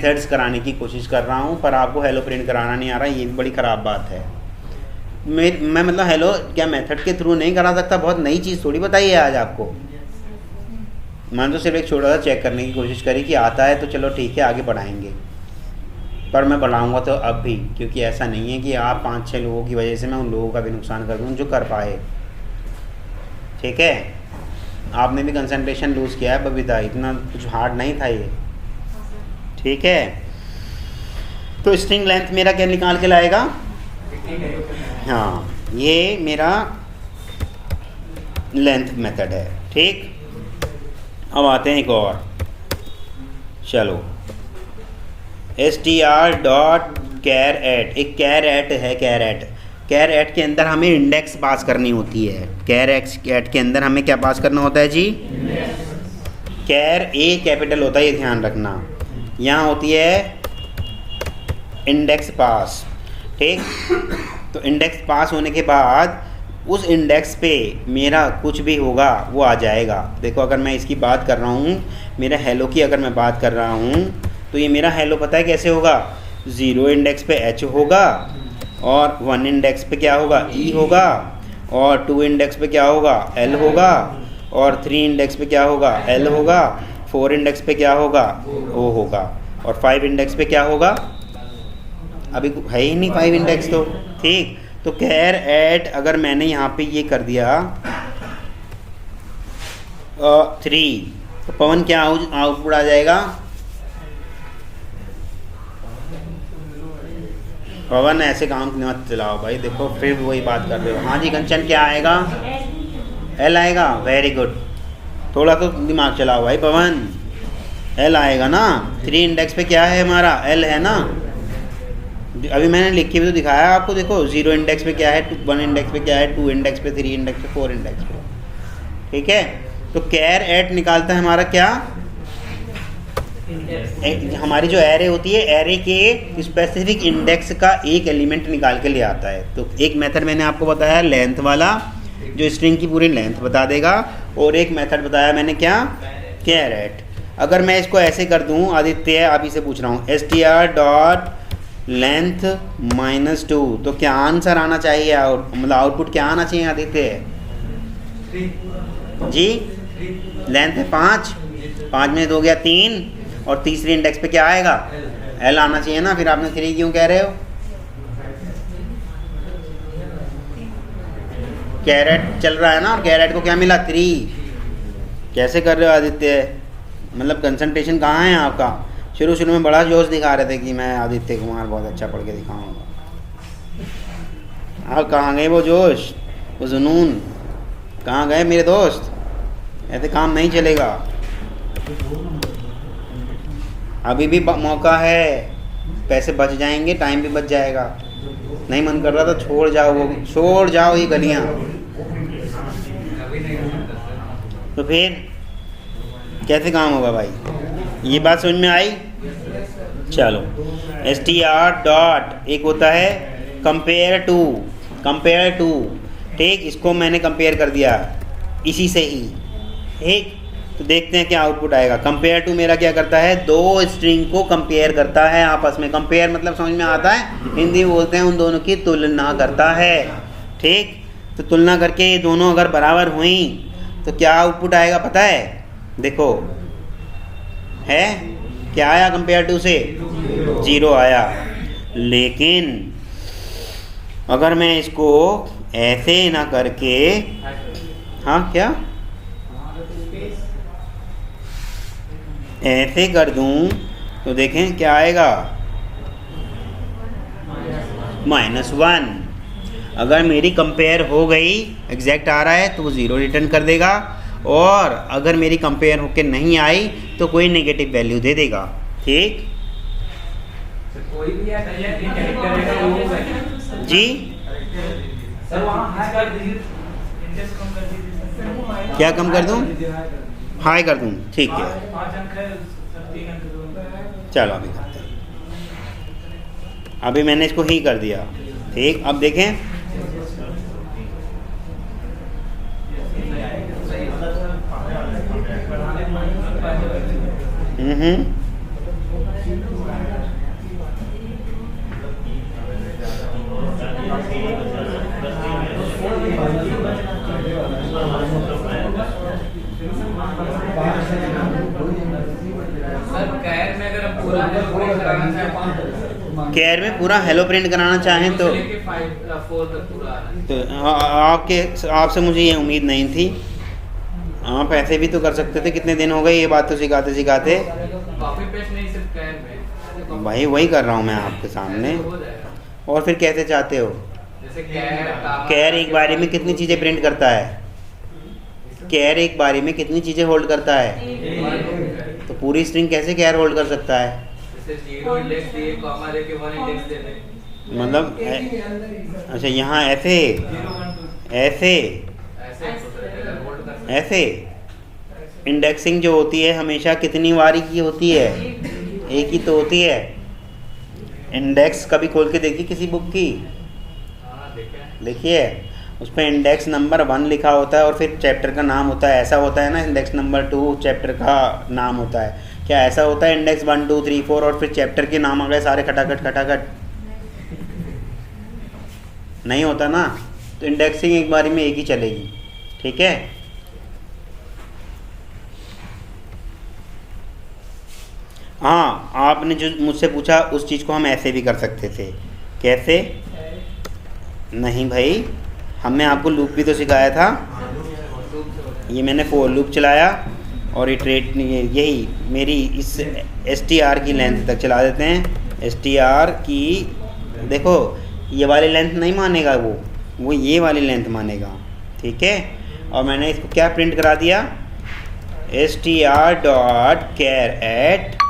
Methods कराने की कोशिश कर रहा हूँ, पर आपको हेलो प्रिंट कराना नहीं आ रहा, ये भी बड़ी ख़राब बात है। मैं मतलब हेलो क्या मेथड के थ्रू नहीं करा सकता? बहुत नई चीज़ थोड़ी बताई है आज आपको। मैंने तो सिर्फ एक छोटा सा चेक करने की कोशिश करी कि आता है तो चलो ठीक है आगे बढ़ाएंगे, पर मैं बढ़ाऊँगा तो अब भी, क्योंकि ऐसा नहीं है कि आप 5-6 लोगों की वजह से मैं उन लोगों का भी नुकसान कर दूँ जो कर पाए। ठीक है, आपने भी कंसंट्रेशन लूज़ किया है बबीता, इतना कुछ हार्ड नहीं था ये। ठीक है, तो स्ट्रिंग लेंथ मेरा क्या निकाल के लाएगा? हाँ, ये मेरा लेंथ मेथड है। ठीक, अब आते हैं एक और, चलो str डॉट कैर एट, एक कैर एट है। कैर एट के अंदर हमें इंडेक्स पास करनी होती है। कैर एट के अंदर हमें क्या पास करना होता है जी? कैर ए कैपिटल होता है, ये ध्यान रखना। यहाँ होती है इंडेक्स पास। ठीक, तो इंडेक्स पास होने के बाद उस इंडेक्स पे मेरा कुछ भी होगा वो आ जाएगा। देखो अगर मैं इसकी बात कर रहा हूँ, मेरा हेलो की अगर मैं बात कर रहा हूँ, तो ये मेरा हेलो पता है कैसे होगा? 0 इंडेक्स पे h होगा, और 1 इंडेक्स पे क्या होगा? e होगा, और 2 इंडेक्स पे क्या होगा? l होगा, और 3 इंडेक्स पे क्या होगा? l होगा, 4 इंडेक्स पे क्या होगा? o होगा, और 5 इंडेक्स पे क्या होगा? अभी है ही नहीं 5 इंडेक्स तो। ठीक, तो कैर एट अगर मैंने यहाँ पे ये कर दिया 3, तो पवन क्या आउटपुट आ जाएगा? पवन ऐसे काम मत चलाओ भाई, देखो फिर वही बात कर रहे हो। हाँ जी कंचन, क्या आएगा? एल आएगा, वेरी गुड। थोड़ा तो दिमाग चलाओ भाई पवन, एल आएगा ना। 3 इंडेक्स पे क्या है हमारा? एल है ना। अभी मैंने लिख के भी तो दिखाया आपको, देखो 0 इंडेक्स पे क्या है, 1 इंडेक्स पे क्या है, 2 इंडेक्स पे, 3 इंडेक्स पे, 4 इंडेक्स पे। ठीक है, तो कैर एट निकालता है हमारा क्या? हमारी जो एरे होती है, एरे के स्पेसिफिक इंडेक्स का एक एलिमेंट निकाल के ले आता है। तो एक मेथड मैंने आपको बताया लेंथ वाला, जो स्ट्रिंग की पूरी लेंथ बता देगा, और एक मेथड बताया मैंने क्या? Char at. अगर मैं इसको ऐसे कर दूं, आदित्य आप ही से पूछ रहा हूँ, str डॉट लेंथ -2, तो क्या आंसर आना चाहिए? मतलब आउटपुट क्या आना चाहिए आदित्य जी? लेंथ है 5 में हो गया 3, और तीसरी इंडेक्स पे क्या आएगा? एल आना चाहिए ना। फिर आपने 3 क्यों कह रहे हो? कैरेट चल रहा है ना, और कैरेट को क्या मिला? 3। कैसे कर रहे हो आदित्य? मतलब कंसंट्रेशन कहाँ है आपका? शुरू में बड़ा जोश दिखा रहे थे कि मैं आदित्य कुमार बहुत अच्छा पढ़ के दिखाऊंगा। आप कहाँ गए वो जोश, वो जुनून कहाँ गए मेरे दोस्त? ऐसे काम नहीं चलेगा। अभी भी मौका है, पैसे बच जाएंगे, टाइम भी बच जाएगा। नहीं मन कर रहा तो छोड़ जाओ ये गलियाँ। तो फिर कैसे काम होगा भाई? ये बात समझ में आई? चलो, str डॉट एक होता है कंपेयर टू। ठीक, इसको मैंने कंपेयर कर दिया इसी से ही। ठीक, तो देखते हैं क्या आउटपुट आएगा। कंपेयर टू मेरा क्या करता है? 2 स्ट्रिंग को कंपेयर करता है आपस में। कंपेयर मतलब समझ में आता है, हिंदी बोलते हैं, उन दोनों की तुलना करता है। ठीक, तो तुलना करके ये दोनों अगर बराबर हुई तो क्या आउटपुट आएगा पता है? देखो है क्या आया कंपेयर टू से? 0 आया। लेकिन अगर मैं इसको ऐसे ना करके, हाँ क्या ऐसे कर दूं तो देखें क्या आएगा? -1। अगर मेरी कंपेयर हो गई, एग्जैक्ट आ रहा है तो वो 0 रिटर्न कर देगा, और अगर मेरी कंपेयर होके नहीं आई तो कोई नेगेटिव वैल्यू दे देगा। ठीक जी, क्या कम कर दूं? हाई कर दूं? ठीक है, चलो अभी करते हैं। अभी मैंने इसको ही कर दिया। ठीक, अब देखें कैर में पूरा हेलो प्रिंट कराना चाहें तो आपसे मुझे ये उम्मीद नहीं थी। आप ऐसे भी तो कर सकते थे। कितने दिन हो गए ये बात तो सिखाते सिखाते। भाई वही कर रहा हूँ मैं आपके सामने। और फिर कैसे चाहते हो? कैर एक बारी में कितनी चीज़ें प्रिंट करता है? कैर एक बारी में कितनी चीज़ें होल्ड करता है? तो पूरी स्ट्रिंग कैसे कैर होल्ड कर सकता है? मतलब अच्छा यहाँ ऐसे ऐसे ऐसे इंडेक्सिंग जो होती है हमेशा कितनी बारी की होती है? एक ही तो होती है। इंडेक्स कभी खोल के देखिए किसी बुक की? देखिए उस पर इंडेक्स नंबर 1 लिखा होता है और फिर चैप्टर का नाम होता है। ऐसा होता है ना? इंडेक्स नंबर 2 चैप्टर का नाम होता है। क्या ऐसा होता है इंडेक्स 1 2 3 4 और फिर चैप्टर के नाम आ गए सारे खटाखट खटाखट? नहीं होता ना। तो इंडेक्सिंग एक बारी में एक ही चलेगी। ठीक है। हाँ, आपने जो मुझसे पूछा उस चीज़ को हम ऐसे भी कर सकते थे। कैसे? नहीं भाई, हमने आपको लूप भी तो सिखाया था। ये मैंने फोर लूप चलाया और इटरेट यही मेरी इस str की लेंथ तक चला देते हैं। str की देखो ये वाली लेंथ नहीं मानेगा वो ये वाली लेंथ मानेगा। ठीक है। और मैंने इसको क्या प्रिंट करा दिया? str.char@char@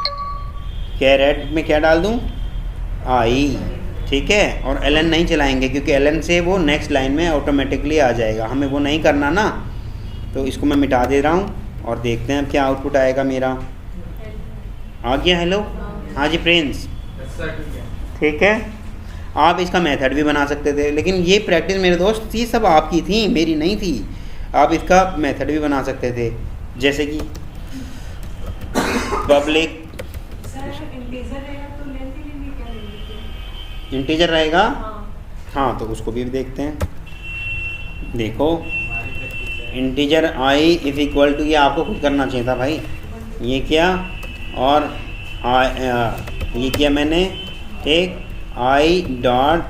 में क्या डाल दूँ? आई। ठीक है। और ln नहीं चलाएंगे क्योंकि ln से वो नेक्स्ट लाइन में ऑटोमेटिकली आ जाएगा। हमें वो नहीं करना ना, तो इसको मैं मिटा दे रहा हूँ और देखते हैं क्या आउटपुट आएगा मेरा। आ गया? हेलो। हाँ जी प्रिंस। ठीक है। आप इसका मेथड भी बना सकते थे, लेकिन ये प्रैक्टिस मेरे दोस्त ये सब आपकी थी, मेरी नहीं थी। आप इसका मेथड भी बना सकते थे, जैसे कि पब्लिक इंटीजर रहेगा। हाँ तो उसको भी देखते हैं। देखो integer I is equal to, ये आपको खुद करना चाहिए था भाई। ये किया और ये किया मैंने। ठीक। आई डॉट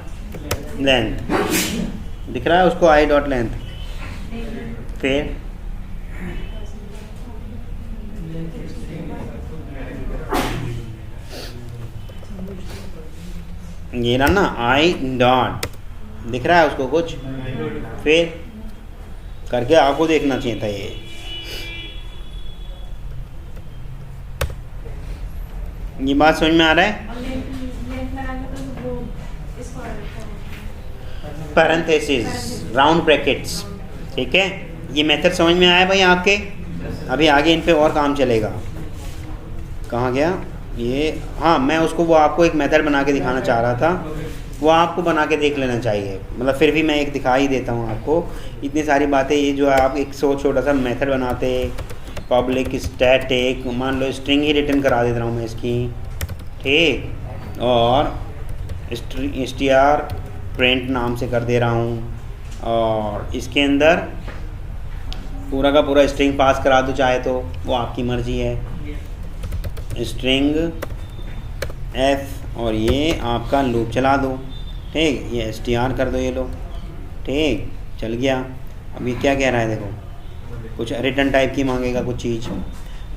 लेंथ दिख रहा है उसको? I dot length. फिर ये रहा ना आई डॉट, दिख रहा है उसको कुछ? फिर करके आपको देखना चाहिए था। ये बात समझ में आ रहा है? Parenthesis, round brackets. ठीक है। ये मेथड समझ में आया भाई आपके? अभी आगे इन पे और काम चलेगा। कहाँ गया ये? हाँ, मैं उसको वो आपको एक मेथड बना के दिखाना चाह रहा था, वो आपको बना के देख लेना चाहिए। मतलब फिर भी मैं एक दिखा ही देता हूँ आपको। इतनी सारी बातें ये जो आप एक छोटा सा मेथड बनाते, पब्लिक स्टैटिक, मान लो स्ट्रिंग ही रिटर्न करा दे रहा हूँ मैं इसकी। ठीक। और str प्रिंट नाम से कर दे रहा हूँ और इसके अंदर पूरा का पूरा स्ट्रिंग पास करा दो चाहे तो, वो आपकी मर्ज़ी है। स्ट्रिंग f और ये आपका लूप चला दो। ठीक। ये str कर दो ये लो। ठीक। चल गया। अभी क्या कह रहा है देखो, कुछ रिटर्न टाइप की मांगेगा कुछ चीज़,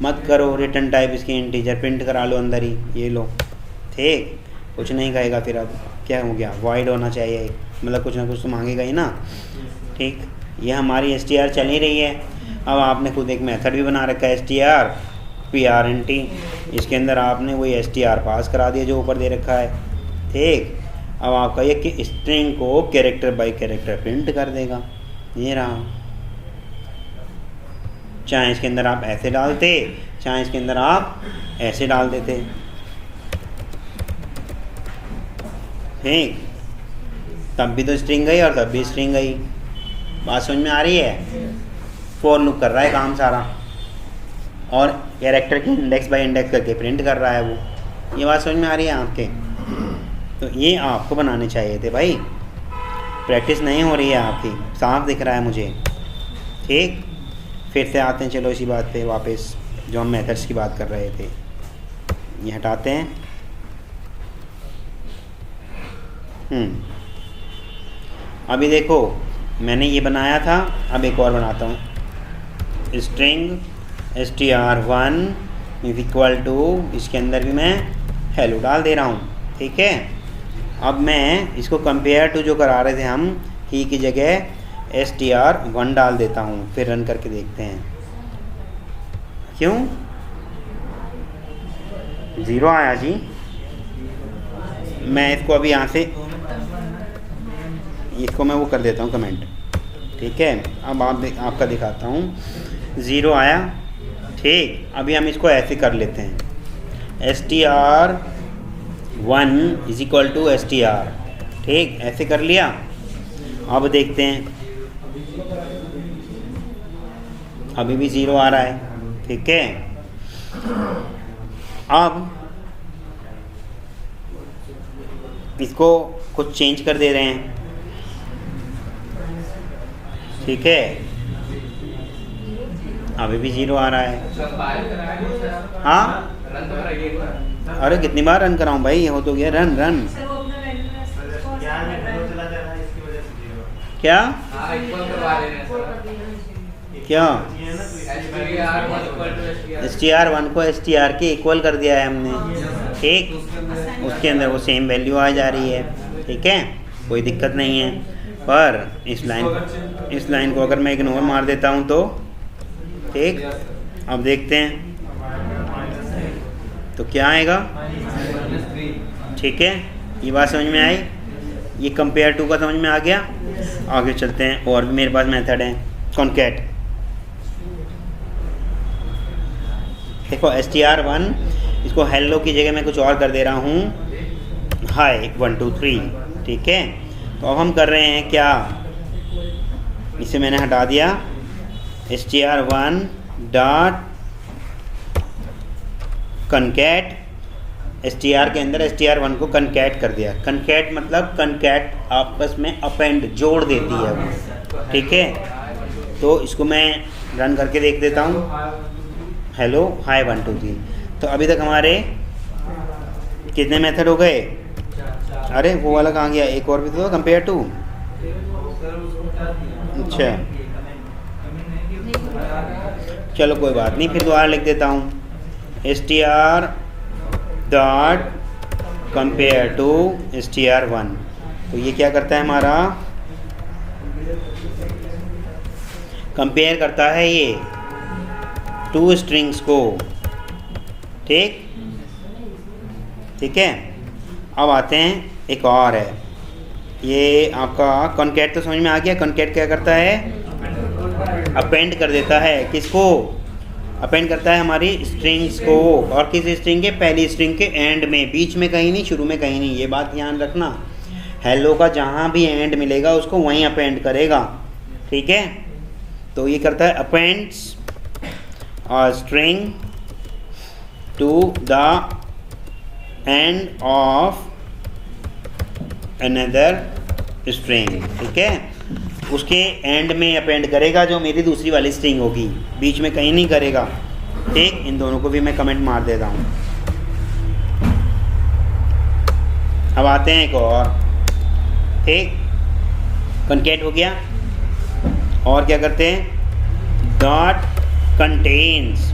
मत करो रिटर्न टाइप इसकी इंटीजर प्रिंट करा लो अंदर ही, ये लो। ठीक। कुछ नहीं कहेगा। फिर अब क्या हो गया? वॉइड होना चाहिए, मतलब कुछ ना कुछ तो मांगेगा ही ना। ठीक। ये हमारी str चल ही रही है। अब आपने खुद एक मेथड भी बना रखा है str print, इसके अंदर आपने वही str पास करा दिया जो ऊपर दे रखा है। ठीक। अब आपका ये कि स्ट्रिंग को कैरेक्टर बाय कैरेक्टर प्रिंट कर देगा। ये रहा। चाहे इसके अंदर आप ऐसे डालते, चाहे इसके अंदर आप ऐसे डाल देते। ठीक। तब भी तो स्ट्रिंग गई और तब भी स्ट्रिंग गई। बात समझ में आ रही है? फॉर लूप कर रहा है काम सारा और कैरेक्टर की इंडेक्स बाय इंडेक्स करके प्रिंट कर रहा है वो। ये बात समझ में आ रही है आपके? तो ये आपको बनाने चाहिए थे भाई। प्रैक्टिस नहीं हो रही है आपकी, साफ दिख रहा है मुझे। ठीक। फिर से आते हैं चलो इसी बात पे वापस, जो हम मेथड्स की बात कर रहे थे। ये हटाते हैं। अभी देखो मैंने ये बनाया था, अब एक और बनाता हूँ। String str1 is equal to, इसके अंदर भी मैं हेलो डाल दे रहा हूँ, ठीक है। अब मैं इसको कंपेयर टू जो करा रहे थे हम, ही की जगह str1 डाल देता हूँ, फिर रन करके देखते हैं। क्यों 0 आया जी? मैं इसको अभी यहाँ से इसको मैं वो कर देता हूँ कमेंट, ठीक है। अब आपका दिखाता हूँ, 0 आया, ठीक। अभी हम इसको ऐसे कर लेते हैं, str1 is equal to str, ठीक, ऐसे कर लिया। अब देखते हैं, अभी भी 0 आ रहा है, ठीक है। अब इसको कुछ चेंज कर दे रहे हैं, ठीक है। अभी भी 0 आ रहा है। हाँ, अरे कितनी बार रन कराऊं भाई, हो तो गया रन रन। क्या क्या str1 को str के इक्वल कर दिया है हमने, ठीक। उसके अंदर वो सेम वैल्यू आ जा रही है, ठीक है, कोई दिक्कत नहीं है। पर इस लाइन को अगर मैं इग्नोर मार देता हूँ तो, ठीक। अब देखते हैं तो क्या आएगा, ठीक है। ये बात समझ में आई, ये कंपेयर टू का समझ में आ गया। आगे चलते हैं, और भी मेरे पास मेथड है। कॉन्कैट, देखो str1 इसको हेलो की जगह मैं कुछ और कर दे रहा हूँ, हाय 1 2 3, ठीक है। तो अब हम कर रहे हैं क्या, इसे मैंने हटा दिया, str1 डॉट कनकैट, str के अंदर str1 को कनकैट कर दिया। कनकैट मतलब कनकैट आपस में अपेंड, जोड़ देती है वो, ठीक है। तो इसको मैं रन करके देख देता हूँ, हेलो हाय 1 2 3। तो अभी तक हमारे कितने मेथड हो गए? अरे वो वाला कहाँ गया, एक और भी तो कंपेयर टू। अच्छा चलो कोई बात नहीं, फिर दोबारा लिख देता हूँ, str dot compare to str1। तो ये क्या करता है, हमारा कंपेयर करता है ये 2 स्ट्रिंग्स को, ठीक, ठीक है। अब आते हैं, एक और है, ये आपका कॉन्कैट तो समझ में आ गया। कॉन्कैट क्या करता है, अपेंड कर देता है, किसको अपेंड करता है, हमारी स्ट्रिंग्स को। और किस स्ट्रिंग के, पहली स्ट्रिंग के एंड में, बीच में कहीं नहीं, शुरू में कहीं नहीं। ये बात ध्यान रखना, हेलो का जहाँ भी एंड मिलेगा उसको वहीं अपेंड करेगा, ठीक है। तो ये करता है अपेंड्स और string to the end of another string, ठीक है। उसके एंड में अपेंड करेगा जो मेरी दूसरी वाली स्ट्रिंग होगी, बीच में कहीं नहीं करेगा, ठीक। इन दोनों को भी मैं कमेंट मार देता हूँ। अब आते हैं एक और, ठीक, कॉन्कैट हो गया। और क्या करते हैं, डॉट कंटेन्स,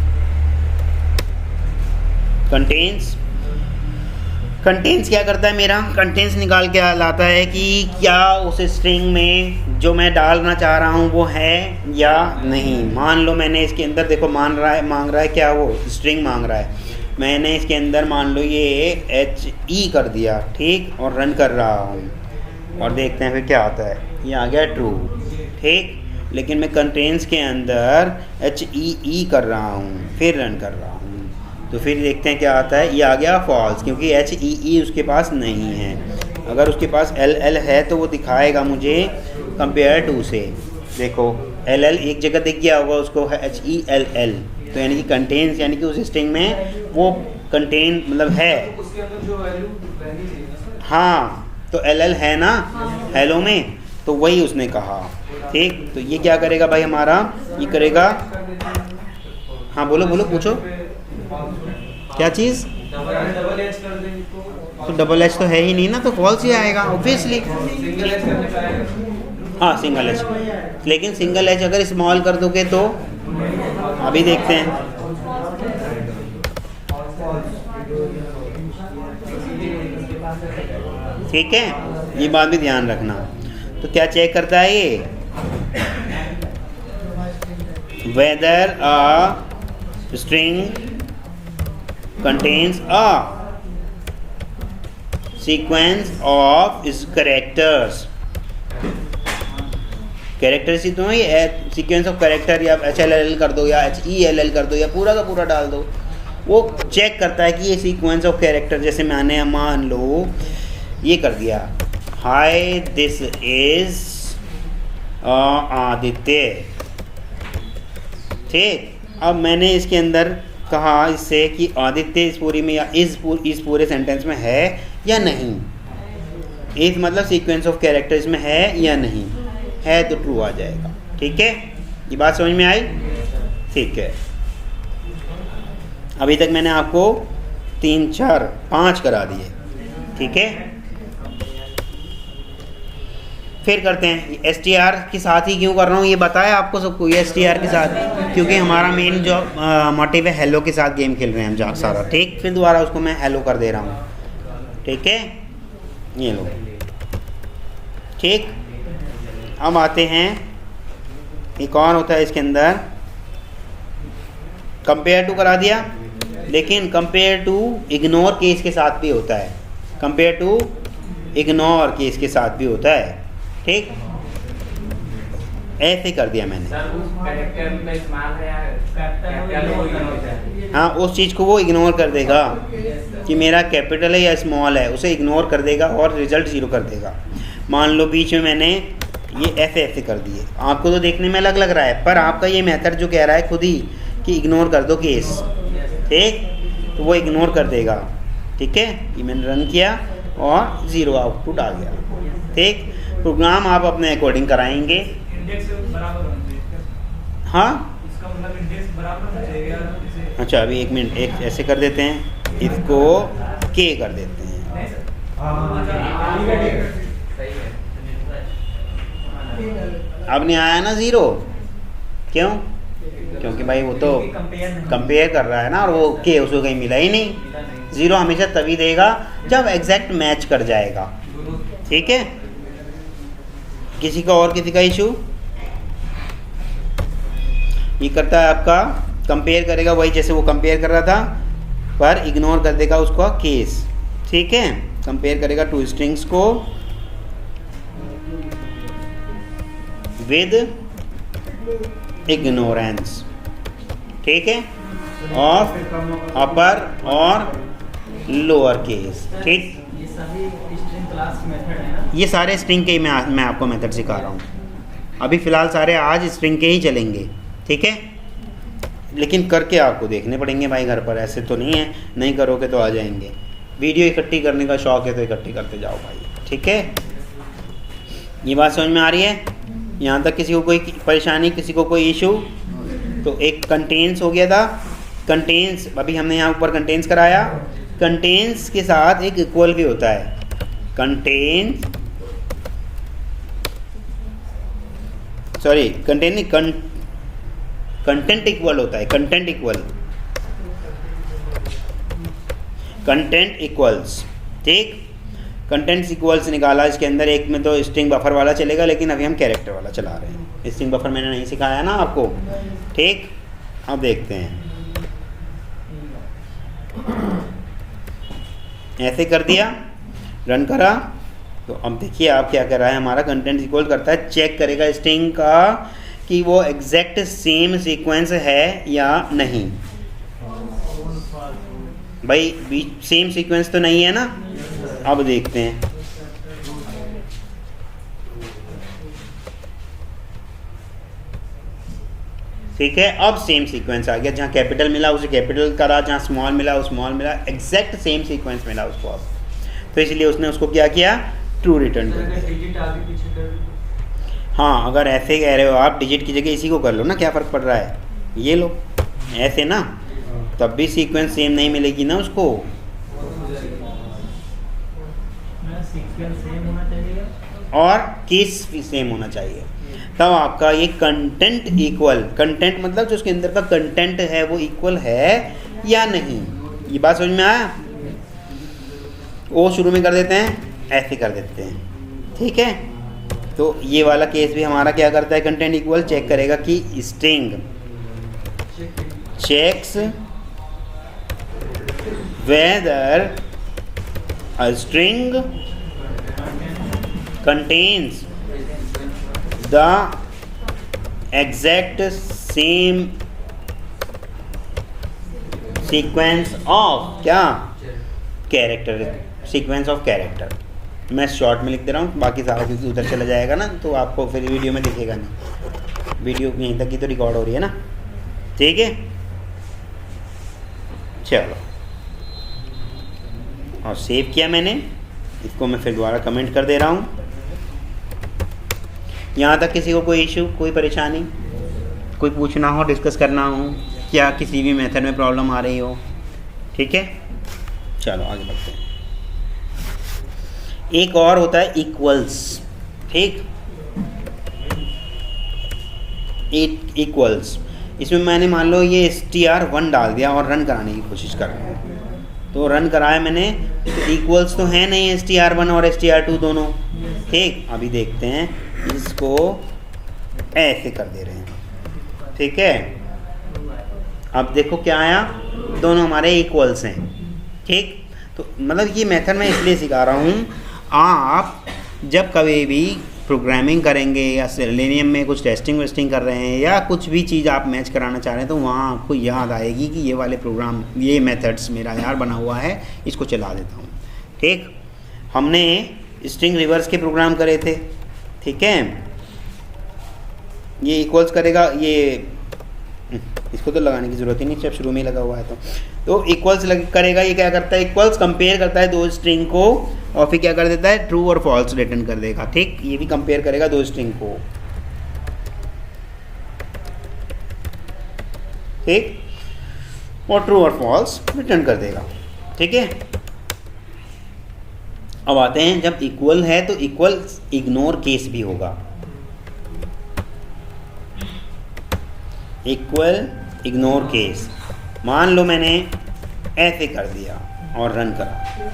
कंटेन्स क्या करता है, मेरा कंटेन्स निकाल के लाता है कि क्या उस स्ट्रिंग में जो मैं डालना चाह रहा हूँ वो है या नहीं। मान लो मैंने इसके अंदर, देखो मांग रहा है क्या, वो स्ट्रिंग मांग रहा है। मैंने इसके अंदर मान लो ये HE कर दिया, ठीक, और रन कर रहा हूँ, और देखते हैं फिर क्या आता है। ये आ गया ट्रू, ठीक। लेकिन मैं कंटेन्स के अंदर HEE कर रहा हूँ, फिर रन कर रहा हूँ, तो फिर देखते हैं क्या आता है। ये आ गया फॉल्स, क्योंकि HEE उसके पास नहीं है। अगर उसके पास LL है तो वो दिखाएगा मुझे कंपेयर टू से। देखो LL एक जगह दिख गया होगा उसको, HELL, तो यानी कि कंटेन्स, यानी कि उस स्ट्रिंग में वो कंटेन मतलब है, उसके अंदर जो वैल्यू, हाँ, तो LL है ना हेलो में, तो वही उसने कहा, ठीक। तो ये क्या करेगा भाई हमारा, ये करेगा, हाँ बोलो बोलो, पूछो क्या चीज़। डबल एच कर देंगे तो डबल एच तो है ही नहीं ना, तो फॉल्स ही आएगा ऑब्वियसली। सिंगल एच करने पाएगा। हाँ सिंगल एच, लेकिन सिंगल एच अगर स्मॉल कर दोगे तो अभी देखते हैं। ठीक है, ये बात भी ध्यान रखना। तो क्या चेक करता है ये, whether a string contains a sequence of characters. Characters ही तो है ये, सीक्वेंस ऑफ कैरेक्टर, या HLL कर दो या HELL कर दो या पूरा का पूरा डाल दो, वो चेक करता है कि ये सीक्वेंस ऑफ कैरेक्टर, जैसे मैंने मान लो ये कर दिया, हाय दिस इज आदित्य। ठीक, अब मैंने इसके अंदर कहा इससे कि आदित्य इस पूरी में या इस पूरे सेंटेंस में है या नहीं। इस मतलब सीक्वेंस ऑफ कैरेक्टर इसमें है या नहीं है, तो ट्रू आ जाएगा। ठीक है, ये बात समझ में आई? ठीक है, अभी तक मैंने आपको 3 4 5 करा दिए। ठीक है, फिर करते हैं STR के साथ ही क्यों कर रहा हूँ ये बताया आपको सबको, ये STR के साथ क्योंकि हमारा मेन जो मोटिव है हेलो के साथ गेम खेल रहे हैं हम जहाँ सारा। ठीक, फिर दोबारा उसको मैं हेलो कर दे रहा हूँ। ठीक है, ये लो। ठीक, अब आते हैं, एक और होता है इसके अंदर, कंपेयर टू करा दिया, लेकिन कंपेयर टू इग्नोर केस के साथ भी होता है, कंपेयर टू इग्नोर केस के साथ भी होता है। ठीक, ऐसे कर दिया मैंने। हाँ, उस चीज़ को वो इग्नोर कर देगा कि मेरा कैपिटल है या स्मॉल है, उसे इग्नोर कर देगा और रिजल्ट 0 कर देगा। मान लो बीच में मैंने ये ऐसे कर दिए, आपको तो देखने में अलग लग रहा है, पर आपका ये मेथड जो कह रहा है खुद ही कि इग्नोर कर दो केस। ठीक, तो वो इग्नोर कर देगा। ठीक है, ये मैंने रन किया और 0 आउटपुट आ गया। ठीक, प्रोग्राम आप अपने अकॉर्डिंग कराएंगे। इंडेक्स बराबर होना चाहिए। हाँ, इसका मतलब इंडेक्स बराबर होना चाहिए। अच्छा अभी 1 मिनट, एक ऐसे कर देते हैं, इसको K कर देते हैं। अब नहीं आया ना 0, क्यों? क्योंकि भाई वो तो कंपेयर कर रहा है ना, और वो K उसको कहीं मिला ही नहीं। 0 हमेशा तभी देगा जब एग्जैक्ट मैच कर जाएगा। ठीक है, किसी का और किसी का इशू? ये करता है आपका, कंपेयर करेगा वही जैसे वो कंपेयर कर रहा था, पर इग्नोर कर देगा उसका केस। ठीक है, कंपेयर करेगा 2 स्ट्रिंग्स को विद इग्नोरेंस। ठीक है, और अपर और लोअर केस। ठीक, ये सभी स्ट्रिंग क्लास मेथड है ना? ये सारे स्ट्रिंग के ही मैं आपको मेथड सिखा रहा हूँ। अभी फ़िलहाल सारे आज स्ट्रिंग के ही चलेंगे। ठीक है, लेकिन करके आपको देखने पड़ेंगे भाई घर पर, ऐसे तो नहीं है, नहीं करोगे तो आ जाएंगे। वीडियो इकट्ठी करने का शौक़ है तो इकट्ठी करते जाओ भाई। ठीक है, ये बात समझ में आ रही है? यहाँ तक किसी को कोई परेशानी, किसी को कोई इशू? तो एक कंटेंस हो गया था, कंटेंस अभी हमने यहाँ ऊपर कंटेंस कराया। कंटेंस के साथ एक इक्वल भी होता है, कंटेंस, सॉरी कंटेंट नहीं, कंटेंट इक्वल होता है, कंटेंट इक्वल, कंटेंट इक्वल्स। ठीक, कंटेंट्स इक्वल्स निकाला इसके अंदर, एक में तो स्ट्रिंग बफर वाला चलेगा, लेकिन अभी हम कैरेक्टर वाला चला रहे हैं। स्ट्रिंग बफर मैंने नहीं सिखाया ना आपको। ठीक, अब देखते हैं, ऐसे कर दिया, रन करा, तो अब देखिए आप क्या कर रहा है, हमारा कंटेंट इक्वल करता है, चेक करेगा स्ट्रिंग का कि वो एग्जैक्ट सेम सीक्वेंस है या नहीं। भाई सेम सीक्वेंस तो नहीं है ना। अब देखते हैं, ठीक है, अब सेम सीक्वेंस आ गया, जहाँ कैपिटल मिला उसे कैपिटल करा, जहाँ स्मॉल मिला वो स्मॉल मिला, एग्जैक्ट सेम सीक्वेंस मिला उसको। अब तो इसलिए उसने उसको क्या किया, ट्रू रिटर्न कर दिया। हाँ, अगर ऐसे कह रहे हो आप, डिजिट की जगह इसी को कर लो ना, क्या फ़र्क पड़ रहा है, ये लो ऐसे ना, तब भी सीक्वेंस सेम नहीं मिलेगी ना उसको, सीक्वेंस सेम होना चाहिए और केस भी सेम होना चाहिए, तब आपका ये कंटेंट इक्वल, कंटेंट मतलब जो उसके अंदर का कंटेंट है वो इक्वल है या नहीं। ये बात समझ में आया? वो शुरू में कर देते हैं, ऐसे कर देते हैं, ठीक है। तो ये वाला केस भी हमारा क्या करता है, कंटेंट इक्वल चेक करेगा कि string checks whether a string contains the exact same sequence of क्या कैरेक्टर, सीक्वेंस ऑफ कैरेक्टर। मैं शॉर्ट में लिख दे रहा हूँ, बाकी सारा क्योंकि उधर चला जाएगा ना तो आपको फिर वीडियो में दिखेगा नहीं, वीडियो यहीं तक की तो रिकॉर्ड हो रही है ना, ठीक है। चलो, और सेव किया मैंने इसको, मैं फिर दोबारा कमेंट कर दे रहा हूँ। यहाँ तक किसी को कोई इशू, कोई परेशानी, कोई पूछना हो, डिस्कस करना हो, क्या किसी भी मेथड में प्रॉब्लम आ रही हो, ठीक है। चलो आगे बढ़ते हैं। एक और होता है इक्वल्स, ठीक, इक्वल्स। इसमें मैंने मान लो ये str1 डाल दिया और रन कराने की कोशिश कर रहा हूँ, तो रन कराया मैंने, तो इक्वल्स तो है नहीं str1 और str2 दोनों, ठीक। अभी देखते हैं, इसको ऐसे कर दे रहे हैं, ठीक है। अब देखो क्या आया, दोनों हमारे इक्वल्स हैं, ठीक। तो मतलब ये मेथड मैं इसलिए सिखा रहा हूँ, आप जब कभी भी प्रोग्रामिंग करेंगे या सेलेनियम में कुछ टेस्टिंग वेस्टिंग कर रहे हैं या कुछ भी चीज़ आप मैच कराना चाह रहे हैं, तो वहाँ आपको याद आएगी कि ये वाले प्रोग्राम, ये मेथड्स मेरा यार बना हुआ है, इसको चला देता हूँ, ठीक। हमने स्ट्रिंग रिवर्स के प्रोग्राम करे थे, ठीक है। ये इक्वल्स करेगा, ये इसको तो लगाने की ज़रूरत ही नहीं, जब शुरू में ही लगा हुआ है तो इक्वल्स करेगा। ये क्या करता है, इक्वल्स कंपेयर करता है दो स्ट्रिंग को और फिर क्या कर देता है, ट्रू और फॉल्स रिटर्न कर देगा, ठीक। ये भी कंपेयर करेगा दो स्ट्रिंग को, ठीक, और ट्रू और फॉल्स रिटर्न कर देगा, ठीक है। अब आते हैं, जब इक्वल है तो इक्वल इग्नोर केस भी होगा, इक्वल इग्नोर केस। मान लो मैंने ऐसे कर दिया और रन करा,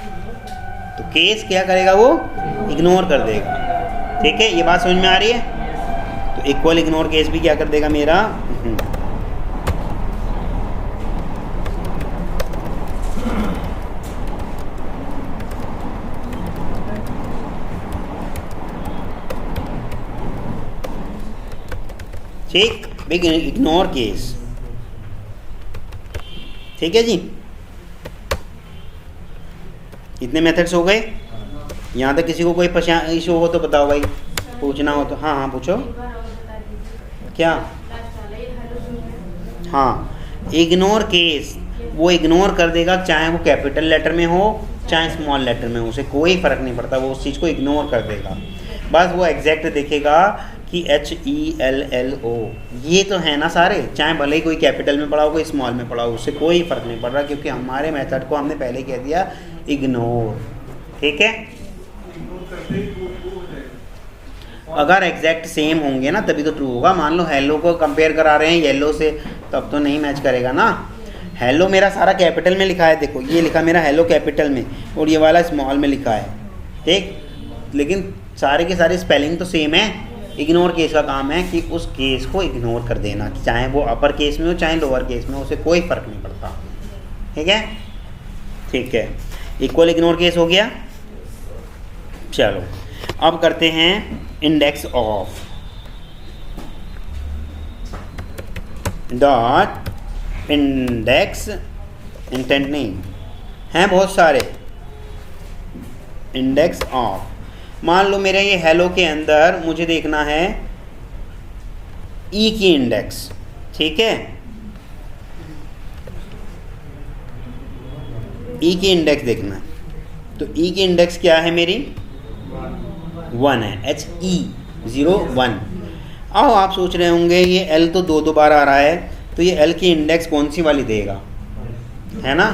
तो केस क्या करेगा, वो इग्नोर कर देगा, ठीक है। ये बात समझ में आ रही है? तो इक्वल इग्नोर केस भी क्या कर देगा मेरा, ठीक, बिग इग्नोर केस, ठीक है जी। इतने मेथड्स हो गए। यहाँ तक किसी को कोई इशू हो तो बताओ भाई, पूछना हो तो। हाँ हाँ पूछो। क्या? हाँ, इग्नोर केस, वो इग्नोर कर देगा, चाहे वो कैपिटल लेटर में हो चाहे स्मॉल लेटर में हो, उसे कोई फ़र्क नहीं पड़ता, वो उस चीज़ को इग्नोर कर देगा। बस वो एग्जैक्ट देखेगा कि HELLO ये तो है ना सारे, चाहे भले ही कोई कैपिटल में पढ़ा हो कोई स्मॉल में पढ़ा हो, उससे कोई फ़र्क नहीं पड़ रहा, क्योंकि हमारे मेथड को हमने पहले कह दिया इग्नोर, ठीक है। अगर एग्जैक्ट सेम होंगे ना तभी तो ट्रू होगा। मान लो हेलो को कंपेयर करा रहे हैं येलो से, तब तो नहीं मैच करेगा ना। हेलो मेरा सारा कैपिटल में लिखा है, देखो ये लिखा मेरा हेलो कैपिटल में और ये वाला स्मॉल में लिखा है, ठीक, लेकिन सारे के सारे स्पेलिंग तो सेम है। इग्नोर केस का काम है कि उस केस को इग्नोर कर देना, चाहे वो अपर केस में हो चाहे लोअर केस में हो, उसे कोई फ़र्क नहीं पड़ता, ठीक है। ठीक है, इक्वल इग्नोर केस हो गया। चलो अब करते हैं index of dot index, intent नहीं हैं बहुत सारे। इंडेक्स ऑफ, मान लो मेरे ये हेलो के अंदर मुझे देखना है ई की इंडेक्स, ठीक है, ई की इंडेक्स देखना है, तो ई की इंडेक्स क्या है मेरी 1 है, HE01। आओ आप सोच रहे होंगे ये L तो दो बार आ रहा है, तो ये L की इंडेक्स कौन सी वाली देगा, है ना।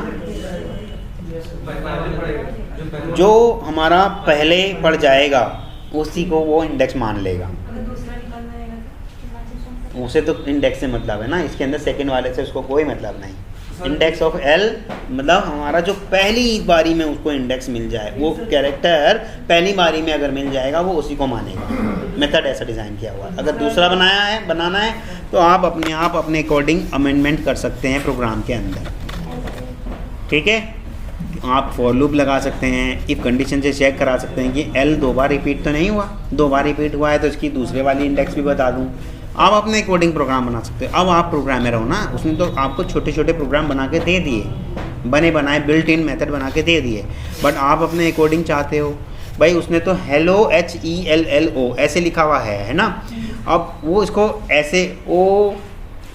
जो हमारा पहले पड़ जाएगा उसी को वो इंडेक्स मान लेगा। उसे तो इंडेक्स से मतलब है ना, इसके अंदर सेकंड वाले से उसको कोई मतलब नहीं। इंडेक्स ऑफ एल मतलब हमारा जो पहली बारी में उसको इंडेक्स मिल जाए, वो कैरेक्टर पहली बारी में अगर मिल जाएगा वो उसी को मानेगा। मेथड ऐसा डिज़ाइन किया हुआ है। अगर दूसरा बनाना है तो आप अपने अकॉर्डिंग अमेंडमेंट कर सकते हैं प्रोग्राम के अंदर। ठीक है, आप फॉर लूप लगा सकते हैं, इफ कंडीशन से चेक करा सकते हैं कि एल 2 बार रिपीट तो नहीं हुआ। 2 बार रिपीट हुआ है तो इसकी दूसरे वाली इंडेक्स भी बता दूँ। आप अपने अकॉर्डिंग प्रोग्राम बना सकते हो। अब आप प्रोग्रामर हो ना, उसने तो आपको छोटे छोटे प्रोग्राम बना के दे दिए, बने बनाए बिल्ट इन मेथड बना के दे दिए, बट आप अपने अकॉर्डिंग चाहते हो। भाई उसने तो हेलो HELLO ऐसे लिखा हुआ है ना, अब वो इसको ऐसे ओ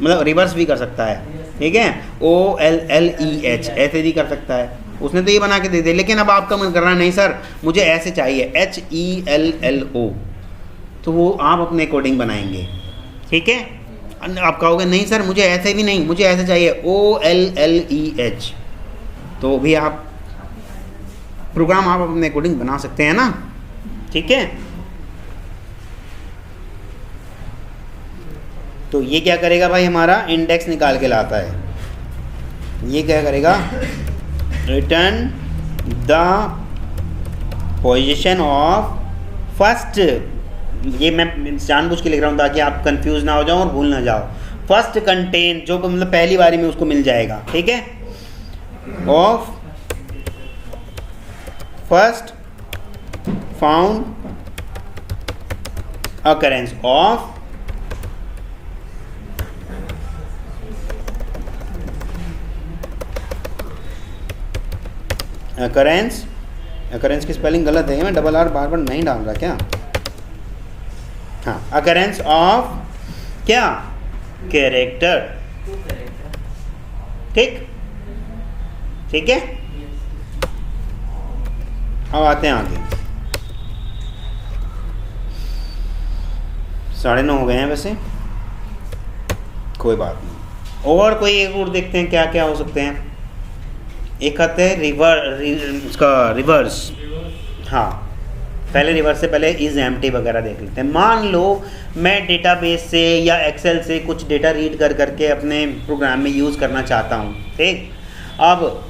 मतलब रिवर्स भी कर सकता है। ठीक है, OLLEH ऐसे भी कर सकता है। उसने तो ये बना के दे दिया, लेकिन अब आपका मन कर रहा है नहीं सर मुझे ऐसे चाहिए HELLO, तो वो आप अपने अकॉर्डिंग बनाएंगे। ठीक है, आप कहोगे नहीं सर मुझे ऐसे भी नहीं, मुझे ऐसे चाहिए OLLEH, तो भी आप प्रोग्राम आप अपने अकॉर्डिंग बना सकते हैं ना। ठीक है, तो ये क्या करेगा भाई, हमारा इंडेक्स निकाल के लाता है। ये क्या करेगा, return the position of first, ये मैं जानबूझ के लिख रहा हूँ ताकि आप कंफ्यूज ना हो जाओ और भूल ना जाओ। फर्स्ट कंटेन जो मतलब पहली बारी में उसको मिल जाएगा। ठीक है, of first found occurrence of occurrence की स्पेलिंग गलत है, मैं डबल आर बार बार नहीं डाल रहा क्या। हाँ, अकरेंस ऑफ क्या, कैरेक्टर। ठीक है, अब आते हैं आगे। 9:30 हो गए हैं वैसे, कोई बात नहीं। और कोई एक और देखते हैं क्या क्या हो सकते हैं। एक आते हैं उसका रिवर्स। हाँ, पहले रिवर्स से पहले इज एम्प्टी वगैरह देख लेते हैं। मान लो मैं डेटाबेस से या एक्सेल से कुछ डेटा रीड कर करके अपने प्रोग्राम में यूज़ करना चाहता हूँ। ठीक, अब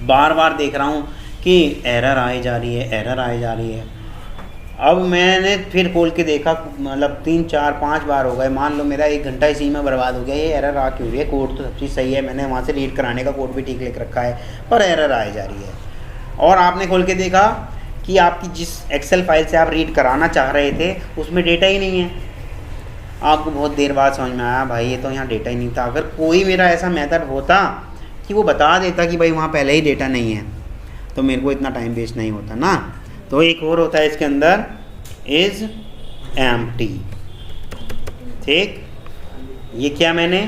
बार बार देख रहा हूँ कि एरर आई जा रही है। अब मैंने फिर खोल के देखा, मतलब 3 4 5 बार हो गए, मान लो मेरा 1 घंटा इसी में बर्बाद हो गया। ये एरर आ क्यों रही है, कोड तो सब चीज़ सही है, मैंने वहाँ से रीड कराने का कोड भी ठीक लिख रखा है, पर एरर आई जा रही है। और आपने खोल के देखा कि आपकी जिस एक्सेल फाइल से आप रीड कराना चाह रहे थे उसमें डेटा ही नहीं है। आपको बहुत देर बाद समझ में आया भाई ये तो यहाँ डेटा ही नहीं था। अगर कोई मेरा ऐसा मेथड होता कि वो बता देता कि भाई वहाँ पहले ही डेटा नहीं है, तो मेरे को इतना टाइम वेस्ट नहीं होता ना। तो एक और होता है इसके अंदर, इज एम्प्टी। ठीक, ये क्या मैंने,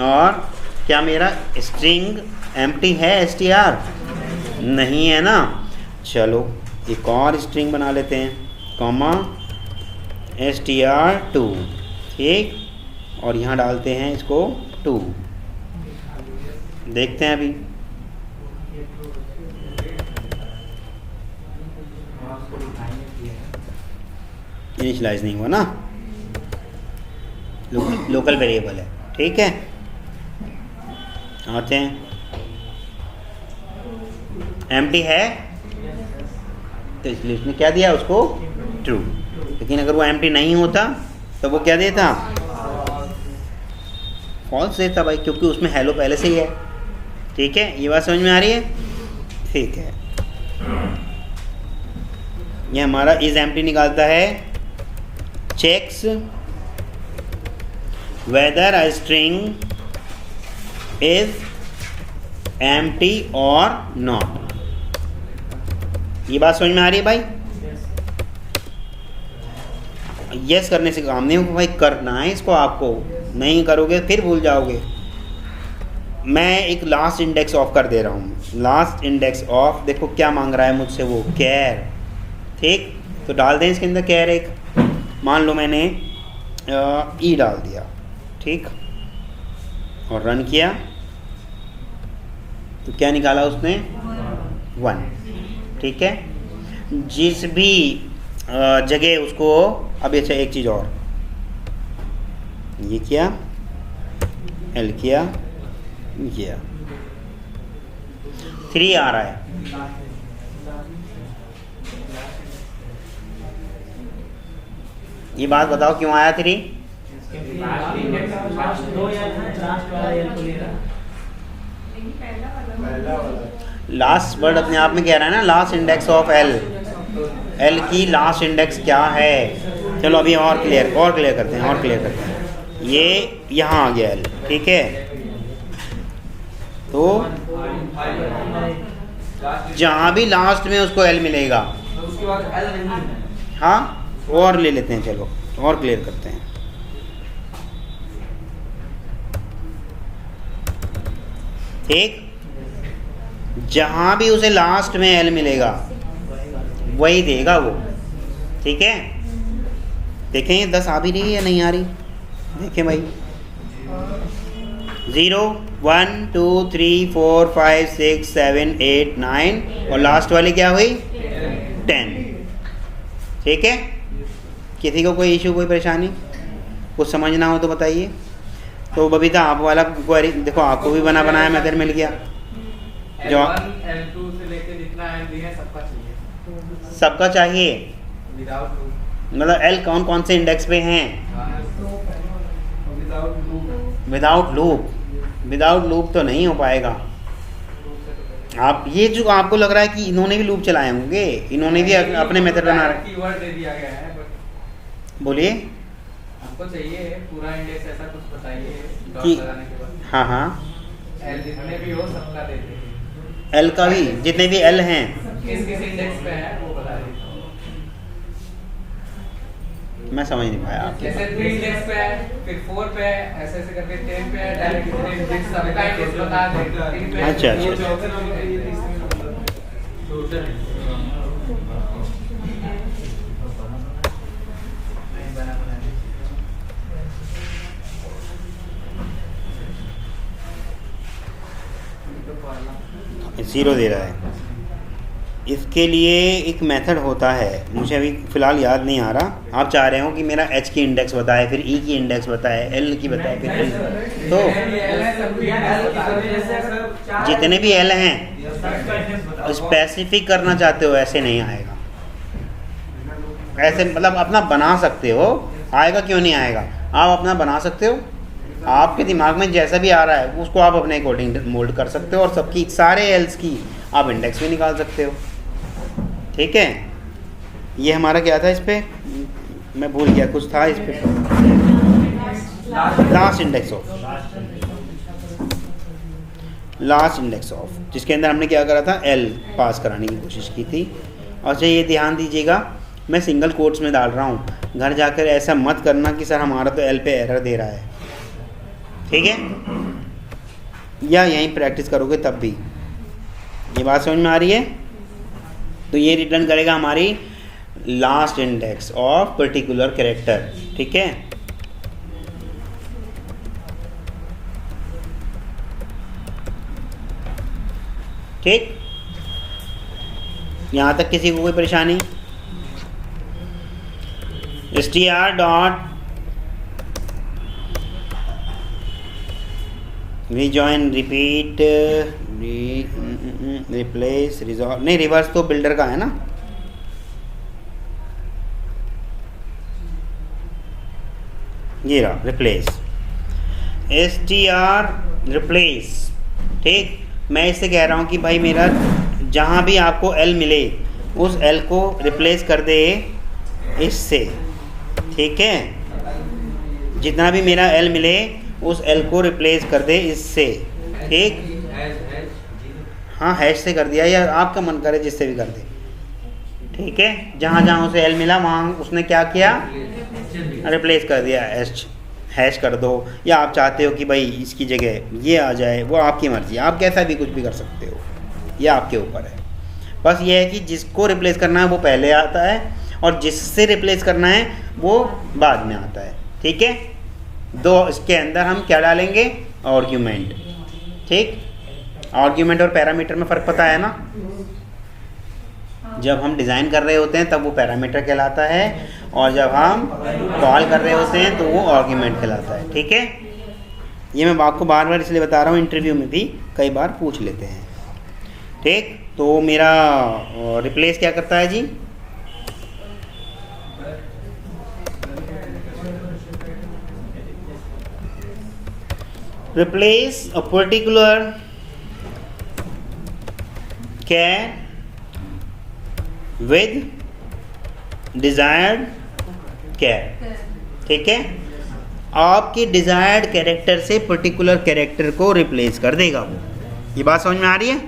और क्या मेरा स्ट्रिंग एम्प्टी है, str नहीं है ना। चलो एक और स्ट्रिंग बना लेते हैं, कॉमा str2। ठीक, और यहाँ डालते हैं इसको 2। देखते हैं अभी इनिशियलाइज नहीं हुआ ना, लोकल वेरिएबल है। ठीक है, आते हैं, एम्प्टी है तो इसलिए उसने क्या दिया उसको ट्रू। लेकिन अगर वो एम्प्टी नहीं होता तो वो क्या देता, फॉल्स देता भाई, क्योंकि उसमें हेलो पहले से ही है। ठीक है, ये बात समझ में आ रही है। ठीक है, ये हमारा इज एम्प्टी निकालता है, checks whether a string is empty और नॉट। ये बात समझ में आ रही है भाई। यस करने से काम नहीं होगा भाई, करना है इसको, आपको नहीं करोगे फिर भूल जाओगे। मैं एक लास्ट इंडेक्स ऑफ कर दे रहा हूँ, लास्ट इंडेक्स ऑफ। देखो क्या मांग रहा है मुझसे वो, कैर। ठीक, तो डाल दें इसके अंदर कैर एक, मान लो मैंने ई डाल दिया। ठीक, और रन किया तो क्या निकाला उसने, 1, ठीक है। जिस भी जगह उसको, अब अच्छा एक चीज़ और, ये किया, L किया, किया, 3 आ रहा है। ये बात बताओ क्यों आया 3? लास्ट वर्ड अपने आप में कह रहा है ना, last index of L, L की लास्ट इंडेक्स क्या है। चलो अभी और क्लियर करते हैं, ये यहाँ आ गया L, ठीक है। तो जहाँ भी लास्ट में उसको L मिलेगा, उसके बाद L नहीं है। हाँ, और ले लेते हैं, चलो और क्लियर करते हैं। ठीक, जहाँ भी उसे लास्ट में L मिलेगा वही देगा वो, ठीक है। देखें ये 10 आ भी रही है या नहीं आ रही, देखें भाई। 0 1 2 3 4 5 6 7 8 9 और लास्ट वाली क्या हुई 10, ठीक है। किसी को कोई इशू, कोई परेशानी, कुछ समझना हो तो बताइए। तो बबीता आप वाला क्वेरी देखो, आपको भी बनाया मेथड मिल गया। जो L2 से लेके जितना L दिया सबका चाहिए, सबका चाहिए, विदाउट लूप, मतलब L कौन कौन से इंडेक्स पे हैं, विदाउट लूप तो नहीं हो पाएगा। आप ये जो आपको लग रहा है कि इन्होंने भी लूप चलाए होंगे, इन्होंने भी अपने मेथड बना रखे, कीवर्ड दे दिया गया है। बोलिए हमको चाहिए पूरा इंडेक्स, ऐसा कुछ बताइए डॉट कि लगाने के बाद। हाँ L जितने भी हो सबका दे दीजिए, L का भी, जितने भी L हैं किस किस इंडेक्स पे है वो बता दीजिए। मैं समझ नहीं पाया आपकी जैसे 3 इंडेक्स पे है, फिर 4 पे है, ऐसे ऐसे करके 10 पे है, डायरेक्ट कितने इंडेक्स सबका इंडेक्स बता दें। 3 पे अच्छा, अच्छा, ज़ीरो दे रहा है। इसके लिए एक मेथड होता है, मुझे अभी फ़िलहाल याद नहीं आ रहा। आप चाह रहे हो कि मेरा H की इंडेक्स बताए, फिर E की इंडेक्स बताए, L की बताए, फिर L, तो जितने भी L हैं स्पेसिफिक करना चाहते हो, ऐसे नहीं आएगा। ऐसे मतलब अपना बना सकते हो, आएगा क्यों नहीं आएगा, आप अपना बना सकते हो। आपके दिमाग में जैसा भी आ रहा है उसको आप अपने अकॉर्डिंग मोल्ड कर सकते हो, और सबकी सारे एल्स की आप इंडेक्स भी निकाल सकते हो, ठीक है। ये हमारा क्या था, इस पे मैं भूल गया, कुछ था इस पे, लास्ट इंडेक्स ऑफ, जिसके अंदर हमने क्या करा था, L पास कराने की कोशिश की थी। अच्छा ये ध्यान दीजिएगा, मैं सिंगल कोट्स में डाल रहा हूँ, घर जाकर ऐसा मत करना कि सर हमारा तो L पे एरर दे रहा है, ठीक है। या यहीं प्रैक्टिस करोगे तब भी। ये बात समझ में आ रही है। तो ये रिटर्न करेगा हमारी last index of particular character, ठीक है। ठीक, यहाँ तक किसी को कोई परेशानी। str dot rejoin repeat replace resolve, नहीं रिवर्स तो बिल्डर का है ना, ये रहा रिप्लेस, str रिप्लेस, ठीक। मैं इससे कह रहा हूँ कि भाई मेरा जहाँ भी आपको L मिले उस L को रिप्लेस कर दे इससे, ठीक है। जितना भी मेरा L मिले उस L को रिप्लेस कर दे इससे, ठीक। हाँ हैश से कर दिया, या आपका मन करे जिससे भी कर दे, ठीक है। जहाँ जहाँ उसे L मिला वहाँ उसने क्या किया, रिप्लेस कर दिया, हैश कर दो। या आप चाहते हो कि भाई इसकी जगह ये आ जाए, वो आपकी मर्ज़ी, आप कैसा भी कुछ भी कर सकते हो, ये आपके ऊपर है। बस ये है कि जिसको रिप्लेस करना है वो पहले आता है, और जिससे रिप्लेस करना है वो बाद में आता है, ठीक है। दो इसके अंदर हम क्या डालेंगे, आर्ग्यूमेंट, ठीक। आर्ग्यूमेंट और पैरामीटर में फ़र्क पता है ना, जब हम डिज़ाइन कर रहे होते हैं तब वो पैरामीटर कहलाता है, और जब हम कॉल कर रहे होते हैं तो वो आर्गुमेंट कहलाता है। ठीक है, ये मैं आपको बार बार इसलिए बता रहा हूँ, इंटरव्यू में भी कई बार पूछ लेते हैं। ठीक, तो मेरा रिप्लेस क्या करता है जी? Replace a particular char with desired char. ठीक है, आपके डिजायर्ड कैरेक्टर से पर्टिकुलर कैरेक्टर को रिप्लेस कर देगा वो। ये बात समझ में आ रही है?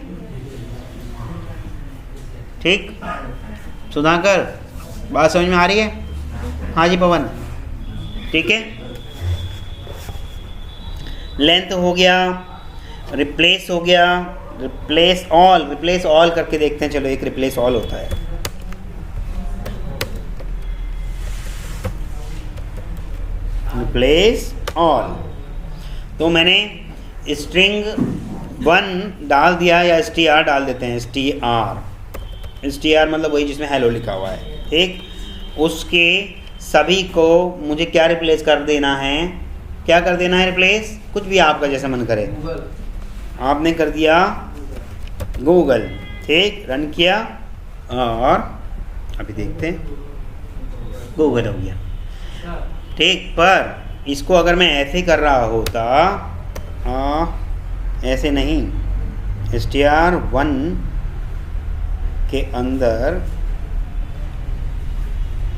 ठीक, सुधाकर बात समझ में आ रही है? हाँ जी पवन। ठीक है, लेंथ हो गया, रिप्लेस हो गया, रिप्लेस ऑल करके देखते हैं। चलो एक रिप्लेस ऑल होता है। रिप्लेस ऑल, तो मैंने स्ट्रिंग 1 डाल दिया, या str डाल देते हैं। str मतलब वही जिसमें हेलो लिखा हुआ है। ठीक, उसके सभी को मुझे क्या रिप्लेस कर देना है? क्या कर देना है रिप्लेस? कुछ भी आपका जैसा मन करे। आपने कर दिया गूगल। ठीक, रन किया और अभी देखते हैं, गूगल हो गया। ठीक, पर इसको अगर मैं ऐसे कर रहा होता, ऐसे नहीं, str1 के अंदर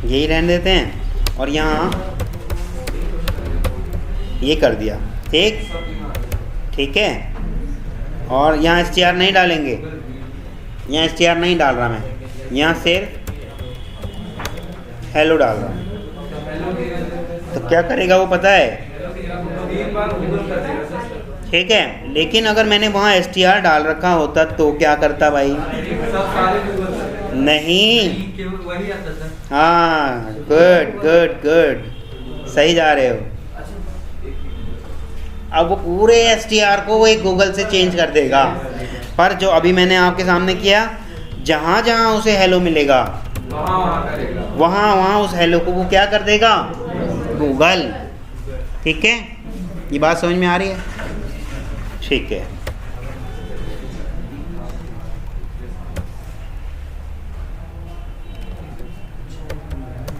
यही रहने देते हैं और यहाँ ये कर दिया। ठीक, ठीक है, और यहाँ str नहीं डालेंगे, यहाँ str नहीं डाल रहा मैं, यहाँ सिर्फ हेलो डाल रहा हूँ। तो क्या करेगा वो पता है? ठीक है, लेकिन अगर मैंने वहाँ str डाल रखा होता तो क्या करता भाई? नहीं, हाँ, गुड गुड गुड, सही जा रहे हो। अब वो पूरे str को वो एक गूगल से चेंज कर देगा, पर जो अभी मैंने आपके सामने किया, जहाँ जहाँ उसे हेलो मिलेगा वहाँ उस हेलो को वो क्या कर देगा? गूगल। ठीक है, ये बात समझ में आ रही है? ठीक है,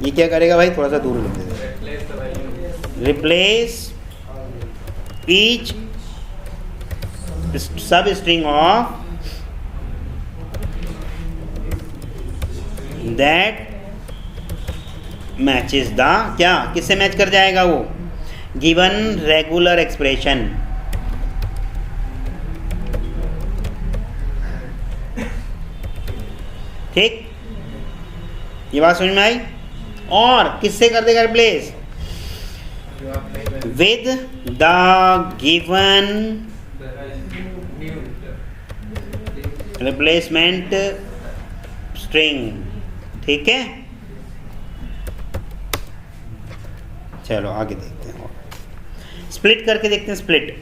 ये क्या करेगा भाई? थोड़ा सा दूर लिख दे। Replace each substring of that matches the, क्या किससे मैच कर जाएगा वो? Given regular expression. ठीक, ये बात समझ में आई? और किससे कर देगा replace? With the given replacement string. ठीक है, चलो आगे देखते हैं, स्प्लिट करके देखते हैं। स्प्लिट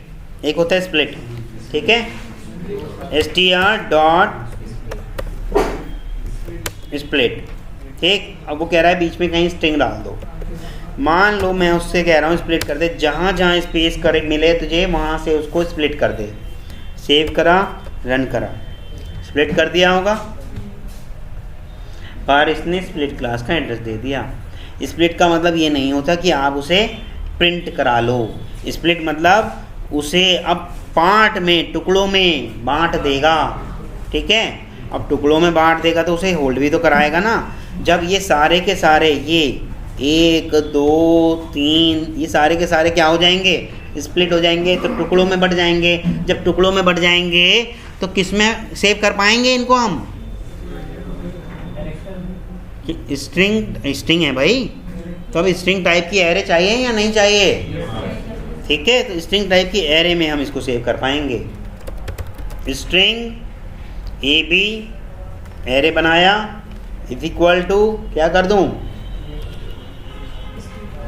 एक होता है स्प्लिट। ठीक है, str डॉट स्प्लिट। ठीक, अब वो कह रहा है बीच में कहीं स्ट्रिंग डाल दो। मान लो मैं उससे कह रहा हूँ स्प्लिट कर दे, जहाँ जहाँ स्पेस करे मिले तुझे वहाँ से उसको स्प्लिट कर दे। सेव करा, रन करा, स्प्लिट कर दिया होगा, पर इसने स्प्लिट क्लास का एड्रेस दे दिया। स्प्लिट का मतलब ये नहीं होता कि आप उसे प्रिंट करा लो। स्प्लिट मतलब उसे अब पार्ट में, टुकड़ों में बांट देगा। ठीक है, अब टुकड़ों में बांट देगा तो उसे होल्ड भी तो कराएगा ना। जब ये सारे के सारे, ये 1 2 3, ये सारे के सारे क्या हो जाएंगे? स्प्लिट हो जाएंगे, तो टुकड़ों में बट जाएंगे। जब टुकड़ों में बट जाएंगे तो किस में सेव कर पाएंगे इनको हम? स्ट्रिंग है भाई, तो अब स्ट्रिंग टाइप की एरे चाहिए या नहीं चाहिए? ठीक है, तो स्ट्रिंग टाइप की एरे में हम इसको सेव कर पाएंगे। स्ट्रिंग ab एरे बनाया इज इक्वल टू, क्या कर दूं?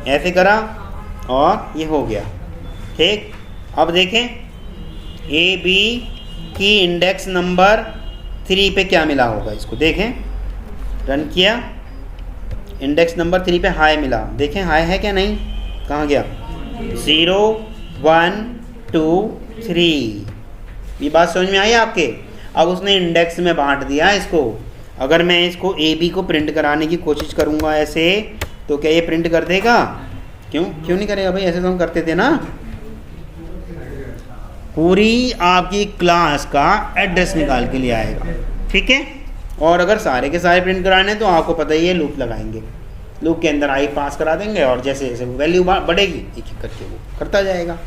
ऐसे करा और ये हो गया। ठीक, अब देखें ab की इंडेक्स नंबर 3 पे क्या मिला होगा, इसको देखें। रन किया, इंडेक्स नंबर 3 पे हाई मिला, देखें हाई है क्या नहीं, कहाँ गया, 0 1 2 3। ये बात समझ में आई आपके। अब उसने इंडेक्स में बांट दिया इसको। अगर मैं इसको ए बी को प्रिंट कराने की कोशिश करूँगा ऐसे, तो क्या ये प्रिंट कर देगा? क्यों नहीं करेगा भाई, ऐसे तो हम करते थे ना। पूरी आपकी क्लास का एड्रेस निकाल के लिए आएगा, ठीक है। और अगर सारे के सारे प्रिंट कराने तो आपको पता ही है, लूप लगाएंगे, लूप के अंदर आई पास करा देंगे और जैसे जैसे वो वैल्यू बढ़ेगी एक एक करके वो करता जाएगा।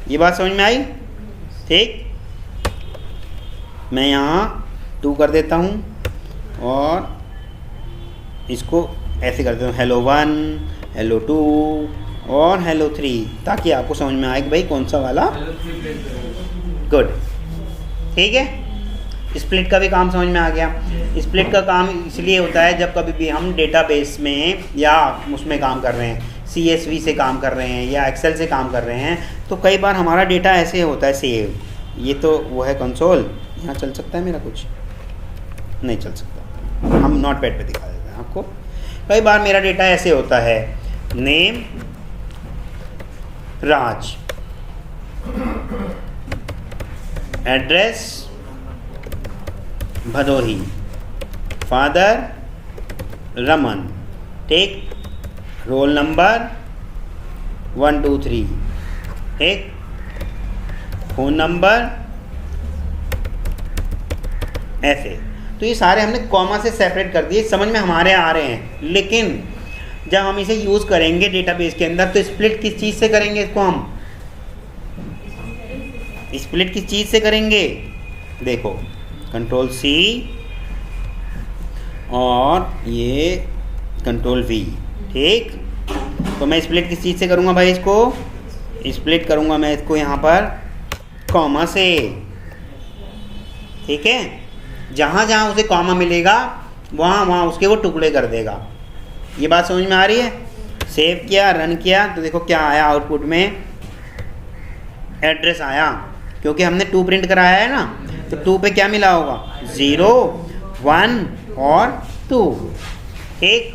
ये बात समझ में आई? ठीक, मैं यहाँ 2 कर देता हूँ और इसको ऐसे कर देता हूँ, hello 1 hello 2 और hello 3, ताकि आपको समझ में आए कि भाई कौन सा वाला। गुड, ठीक है। स्प्लिट का भी काम समझ में आ गया। स्प्लिट का काम इसलिए होता है जब कभी भी हम डेटाबेस में या उसमें काम कर रहे हैं, CSV से काम कर रहे हैं या एक्सेल से काम कर रहे हैं, तो कई बार हमारा डेटा ऐसे होता है सेव। ये तो वो है कंसोल, यहाँ चल सकता है मेरा, कुछ नहीं चल सकता, हम नोटपैड पे दिखा देते हैं आपको। कई बार मेरा डेटा ऐसे होता है, नेम राज, एड्रेस भदोही, फादर रमन, ठीक, रोल नंबर 1 2 3, ठीक, फ़ोन नंबर ऐसे। तो ये सारे हमने कॉमा से सेपरेट कर दिए, समझ में हमारे आ रहे हैं। लेकिन जब हम इसे यूज़ करेंगे डेटाबेस के अंदर, तो स्प्लिट किस चीज़ से करेंगे इसको? हम स्प्लिट किस चीज़ से करेंगे? देखो, कंट्रोल C और ये कंट्रोल V, ठीक। तो मैं स्प्लिट किस चीज़ से करूँगा भाई? इसको स्प्लिट करूँगा मैं इसको यहाँ पर कॉमा से, ठीक है। जहाँ जहाँ उसे कॉमा मिलेगा वहाँ वहाँ उसके वो टुकड़े कर देगा। ये बात समझ में आ रही है? सेव किया, रन किया, तो देखो क्या आया आउटपुट में, एड्रेस आया, क्योंकि हमने 2 प्रिंट कराया है ना। तो 2 पे क्या मिला होगा? 0 1 और 2, ठीक।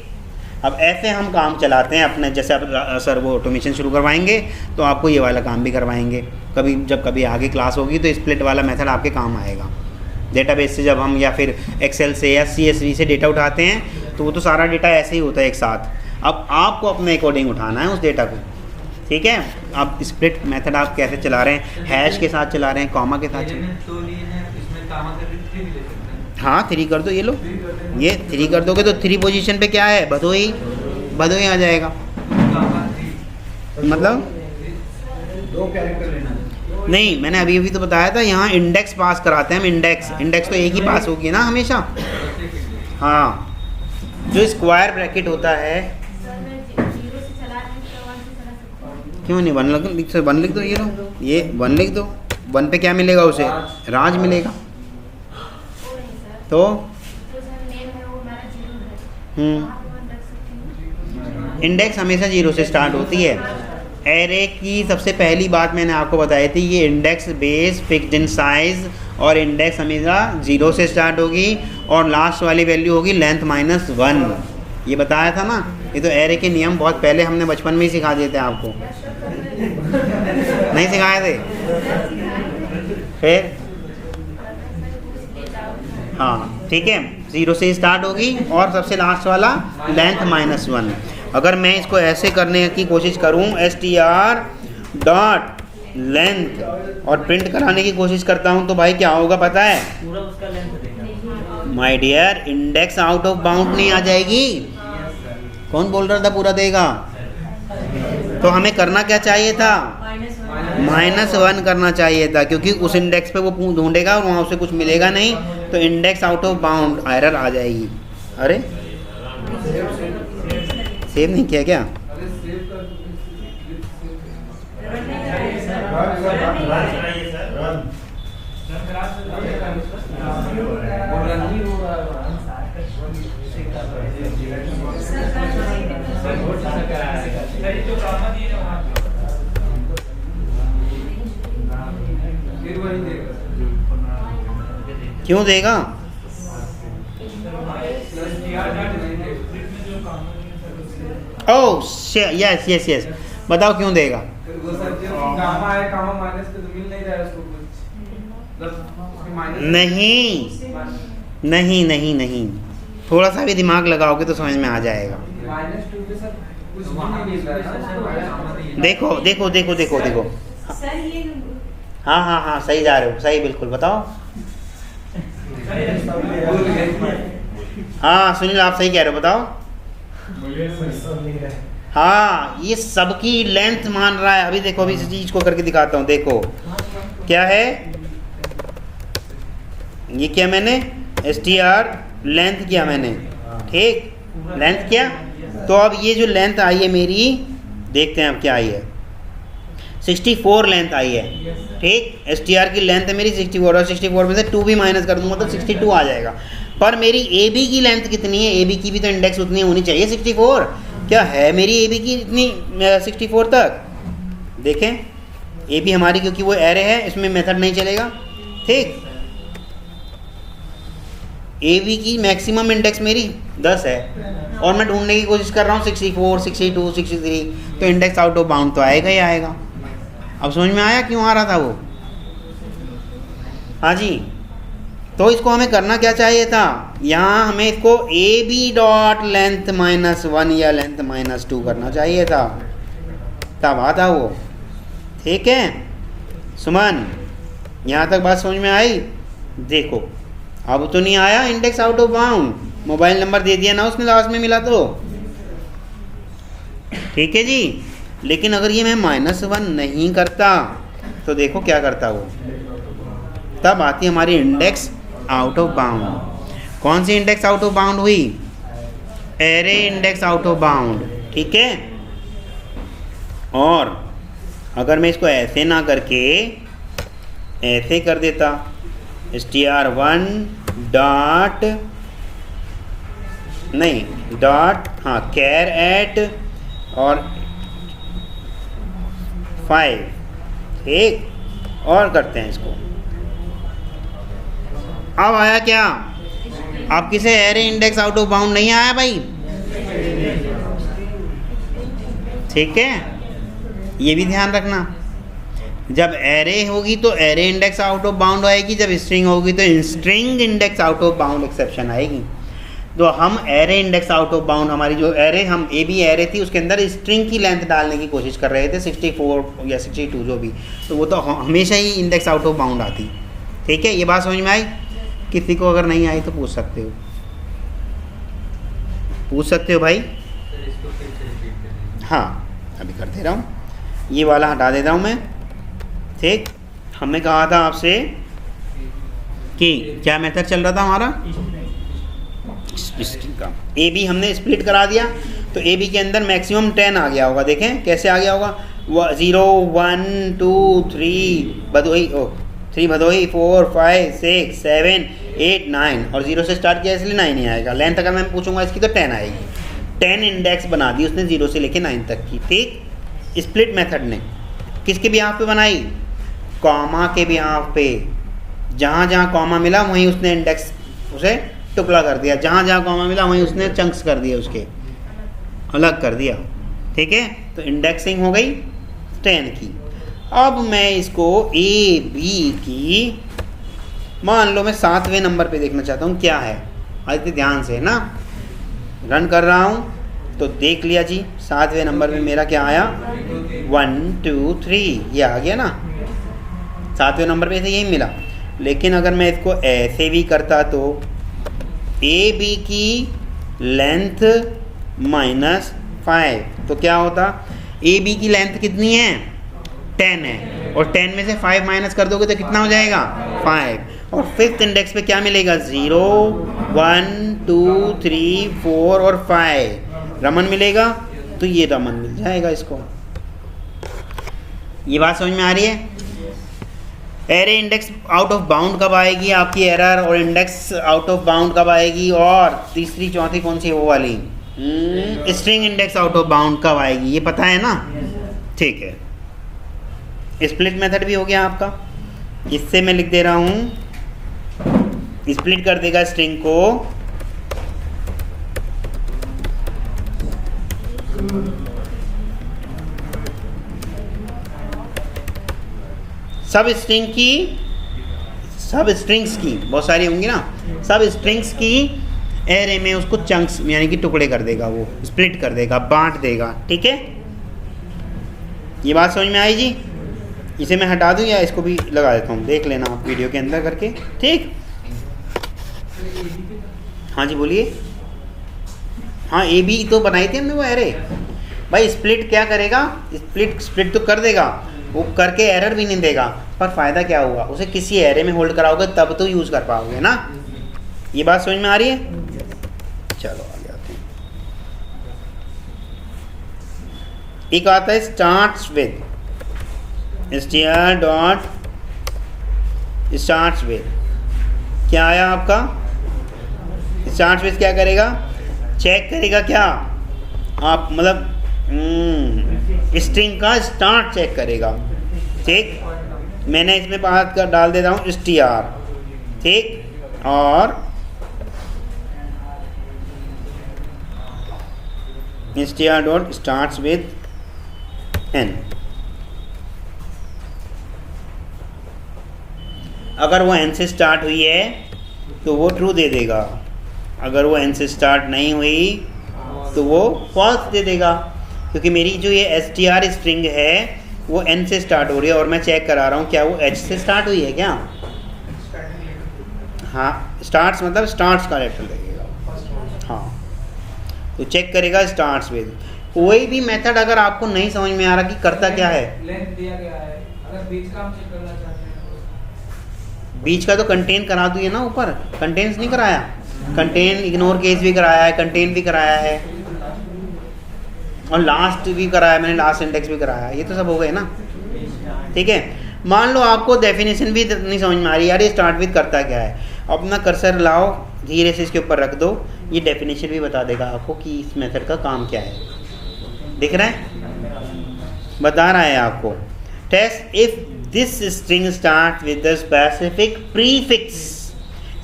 अब ऐसे हम काम चलाते हैं अपने, जैसे अब सर वो ऑटोमेशन शुरू करवाएंगे तो आपको ये वाला काम भी करवाएंगे। कभी जब कभी आगे क्लास होगी तो स्प्लिट वाला मेथड आपके काम आएगा। डेटाबेस से जब हम या फिर एक्सेल से या CSV से डेटा उठाते हैं तो वो तो सारा डेटा ऐसे ही होता है एक साथ। अब आपको अपने अकॉर्डिंग उठाना है उस डेटा को, ठीक है। अब स्प्लिट मेथड आप कैसे चला रहे हैं? हैश के साथ चला रहे हैं, कॉमा के साथ हाँ 3 कर दो, ये लो, ये 3 कर दोगे तो 3 पोजीशन पे क्या है? भदोही आ जाएगा। मतलब 2 कैरेक्टर लेना नहीं, मैंने अभी तो बताया था, यहाँ इंडेक्स पास कराते हैं हम। इंडेक्स तो एक ही पास होगी ना हमेशा। हाँ, जो स्क्वायर ब्रैकेट होता है, क्यों नहीं 1 लिख दो, ये लो, ये 1 लिख दो। 1 पे क्या मिलेगा उसे? राज मिलेगा। तो इंडेक्स हमेशा 0 से स्टार्ट होती है। एरे की सबसे पहली बात मैंने आपको बताई थी, ये index base fixed in size, और इंडेक्स हमेशा 0 से स्टार्ट होगी और लास्ट वाली वैल्यू होगी लेंथ -1। ये बताया था ना। ये तो एरे के नियम बहुत पहले हमने बचपन में ही सिखा दिए थे आपको, नहीं सिखाए थे? फिर हाँ, ठीक है, 0 से स्टार्ट होगी और सबसे लास्ट वाला लेंथ -1। अगर मैं इसको ऐसे करने की कोशिश करूं, str डॉट लेंथ, और प्रिंट कराने की कोशिश करता हूं, तो भाई क्या होगा पता है? पूरा उसका length my dear, index out of bound नहीं आ जाएगी। कौन बोल रहा था पूरा देगा? तो हमें करना क्या चाहिए था? -1 करना चाहिए था, क्योंकि उस इंडेक्स पे वो ढूंढेगा और वहाँ उसे कुछ मिलेगा नहीं, तो index out of bound error आ जाएगी। अरे सेव नहीं किया क्या? क्यों देगा? ओह यस यस यस, बताओ क्यों देगा? वो सर जो गामा है, गामा माइनस पे तो मिल नहीं रहा है उसको कुछ, मतलब माइनस नहीं नहीं नहीं नहीं, थोड़ा सा भी दिमाग लगाओगे तो समझ में आ जाएगा। -2 पे सर कुछ नहीं मिल रहा है। देखो देखो देखो देखो देखो, हाँ हाँ हाँ सही जा रहे हो, सही बिल्कुल, बताओ। हाँ सुनील आप सही कह रहे हो, बताओ। हाँ ये सबकी लेंथ मान रहा है। अभी देखो, अभी इस चीज को करके दिखाता हूँ। देखो क्या है ये, क्या मैंने str लेंथ किया मैंने, ठीक, लेंथ किया। तो अब ये जो लेंथ आई है मेरी, देखते हैं अब क्या आई है, 64 लेंथ आई है, ठीक। str की लेंथ है मेरी 64 और 64 में से 2 भी माइनस कर दूंगा तो 62 आ जाएगा। पर मेरी AB की लेंथ कितनी है? AB की भी तो इंडेक्स उतनी होनी चाहिए 64। क्या है मेरी AB की इतनी 64 तक? देखें AB हमारी, क्योंकि वो एरे है इसमें मेथड नहीं चलेगा, ठीक। AB की मैक्सिमम इंडेक्स मेरी 10 है और मैं ढूंढने की कोशिश कर रहा हूँ 64, 62, 63, तो इंडेक्स आउट ऑफ बाउंड तो आएगा ही आएगा। अब समझ में आया क्यों आ रहा था वो? हाँ जी, तो इसको हमें करना क्या चाहिए था? यहाँ हमें इसको AB डॉट लेंथ -1 या लेंथ -2 करना चाहिए था, तब आता वो, ठीक है। सुमन यहाँ तक बात समझ में आई? देखो अब तो नहीं आया index out of bound, mobile number दे दिया ना उसने लास्ट में मिला तो, ठीक है जी। लेकिन अगर ये मैं -1 नहीं करता तो देखो क्या करता वो, तब आती हमारी इंडेक्स आउट ऑफ बाउंड। कौन सी इंडेक्स आउट ऑफ बाउंड हुई? Array index out of bound, ठीक है। और अगर मैं इसको ऐसे ना करके ऐसे कर देता, str1 डॉट नहीं डॉट, हाँ कैर एट और 5, ठीक, और करते हैं इसको। अब आया क्या? अब किसे array index out of bound नहीं आया भाई, ठीक है। ये भी ध्यान रखना, जब एरे होगी तो array index out of bound आएगी, जब स्ट्रिंग होगी तो string index out of bound exception आएगी। तो हम array index out of bound, हमारी जो एरे, हम AB एरे थी उसके अंदर स्ट्रिंग की लेंथ डालने की कोशिश कर रहे थे 64 या 62 जो भी, तो वो तो हमेशा ही इंडेक्स आउट ऑफ बाउंड आती, ठीक है। ये बात समझ में आई? किसी को अगर नहीं आई तो पूछ सकते हो, पूछ सकते हो भाई। हाँ अभी कर दे रहा हूँ, ये वाला हटा देता हूँ मैं, ठीक। हमने कहा था आपसे कि क्या मेथड चल रहा था हमारा, स्प्लिटिंग का। AB हमने स्प्लिट करा दिया तो AB के अंदर मैक्सिमम 10 आ गया होगा। देखें कैसे आ गया होगा, 0 1 2 3 भदोही, 3 भदोही, 4 5 6 7 8 9, और 0 से स्टार्ट किया इसलिए 9 ही आएगा। लेंथ अगर मैं पूछूंगा इसकी तो 10 आएगी। 10 इंडेक्स बना दी उसने 0 से लेके 9 तक की, ठीक। स्प्लिट मेथड ने किसके बिहाफ पे बनाई? कॉमा के बिहाफ पे। जहाँ जहाँ कॉमा मिला वहीं उसने इंडेक्स उसे टुकड़ा कर दिया, जहाँ जहाँ कॉमा मिला वहीं उसने चंक्स कर दिए, उसके अलग कर दिया, ठीक है। तो इंडेक्सिंग हो गई 10 की। अब मैं इसको AB की, मान लो मैं 7वें नंबर पे देखना चाहता हूँ क्या है। आदित्य ध्यान से ना, रन कर रहा हूँ तो देख लिया जी, 7वें नंबर पे मेरा क्या आया, 1 2 3, ये आ गया ना। 7वें नंबर पे से यही मिला। लेकिन अगर मैं इसको ऐसे भी करता तो AB की लेंथ -5, तो क्या होता? AB की लेंथ कितनी है? 10 है, और 10 में से 5 माइनस कर दोगे तो कितना हो जाएगा? 5। और 5th इंडेक्स पे क्या मिलेगा? 0 1 2 3 4 और 5 रमन मिलेगा, तो ये रमन मिल जाएगा इसको। ये बात समझ में आ रही है? Array index out of bound कब आएगी आपकी एरर, और इंडेक्स आउट ऑफ बाउंड कब आएगी, और तीसरी चौथी कौन सी वो वाली string index out of bound कब आएगी, ये पता है ना? ठीक है। स्प्लिट मेथड भी हो गया आपका। इससे मैं लिख दे रहा हूँ, स्प्लिट कर देगा स्ट्रिंग को सब स्ट्रिंग्स की बहुत सारी होंगी ना, सब स्ट्रिंग्स की एरे में उसको चंक्स यानी कि टुकड़े कर देगा, वो स्प्लिट कर देगा, बांट देगा। ठीक है, ये बात समझ में आई जी? इसे मैं हटा दूं या इसको भी लगा देता हूँ, देख लेना आप वीडियो के अंदर करके। ठीक, हाँ जी बोलिए। हाँ, ए बी तो बनाई थी हमने वो एरे। भाई स्प्लिट क्या करेगा, स्प्लिट तो कर देगा, वो करके एरर भी नहीं देगा, पर फ़ायदा क्या होगा, उसे किसी एरे में होल्ड कराओगे तब तो यूज़ कर पाओगे ना। ये बात समझ में आ रही है? चलो आगे आते हैं। एक आता है स्टार्ट्स विद, स्टार्ट्स विद क्या आया आपका? स्टार्ट्स विद क्या करेगा, चेक करेगा क्या आप, मतलब स्ट्रिंग का स्टार्ट चेक करेगा। ठीक, मैंने इसमें बात कर डाल देता हूँ str। ठीक, और str dot starts with n। अगर वो n से स्टार्ट हुई है तो वो ट्रू दे देगा, अगर वो n से स्टार्ट नहीं हुई तो वो फॉल्स दे देगा, क्योंकि मेरी जो ये str स्ट्रिंग है वो n से स्टार्ट हो रही है और मैं चेक करा रहा हूँ क्या वो h से स्टार्ट हुई है क्या। हाँ, स्टार्ट्स मतलब स्टार्ट्स का लेटर लगेगा। हाँ, तो चेक करेगा स्टार्ट्स विद। कोई भी मेथड अगर आपको नहीं समझ में आ रहा कि करता क्या है, लेंथ दिया गया है, अगर बीच का हम चेक करना चाहते हैं, बीच का तो कंटेन करा दिए ना, ऊपर कंटेन्स नहीं कराया, कंटेन इग्नोर केस भी कराया है, कंटेन भी कराया है, और लास्ट भी कराया मैंने, लास्ट इंडेक्स भी कराया, ये तो सब हो गए ना। ठीक है, मान लो आपको डेफिनेशन भी नहीं समझ में आ रही, यार ये स्टार्ट विद करता क्या है, अपना कर्सर लाओ धीरे से इसके ऊपर रख दो, ये डेफिनेशन भी बता देगा आपको कि इस मेथड का काम क्या है। दिख रहा है, बता रहा है आपको। Test if this string start with the specific prefix,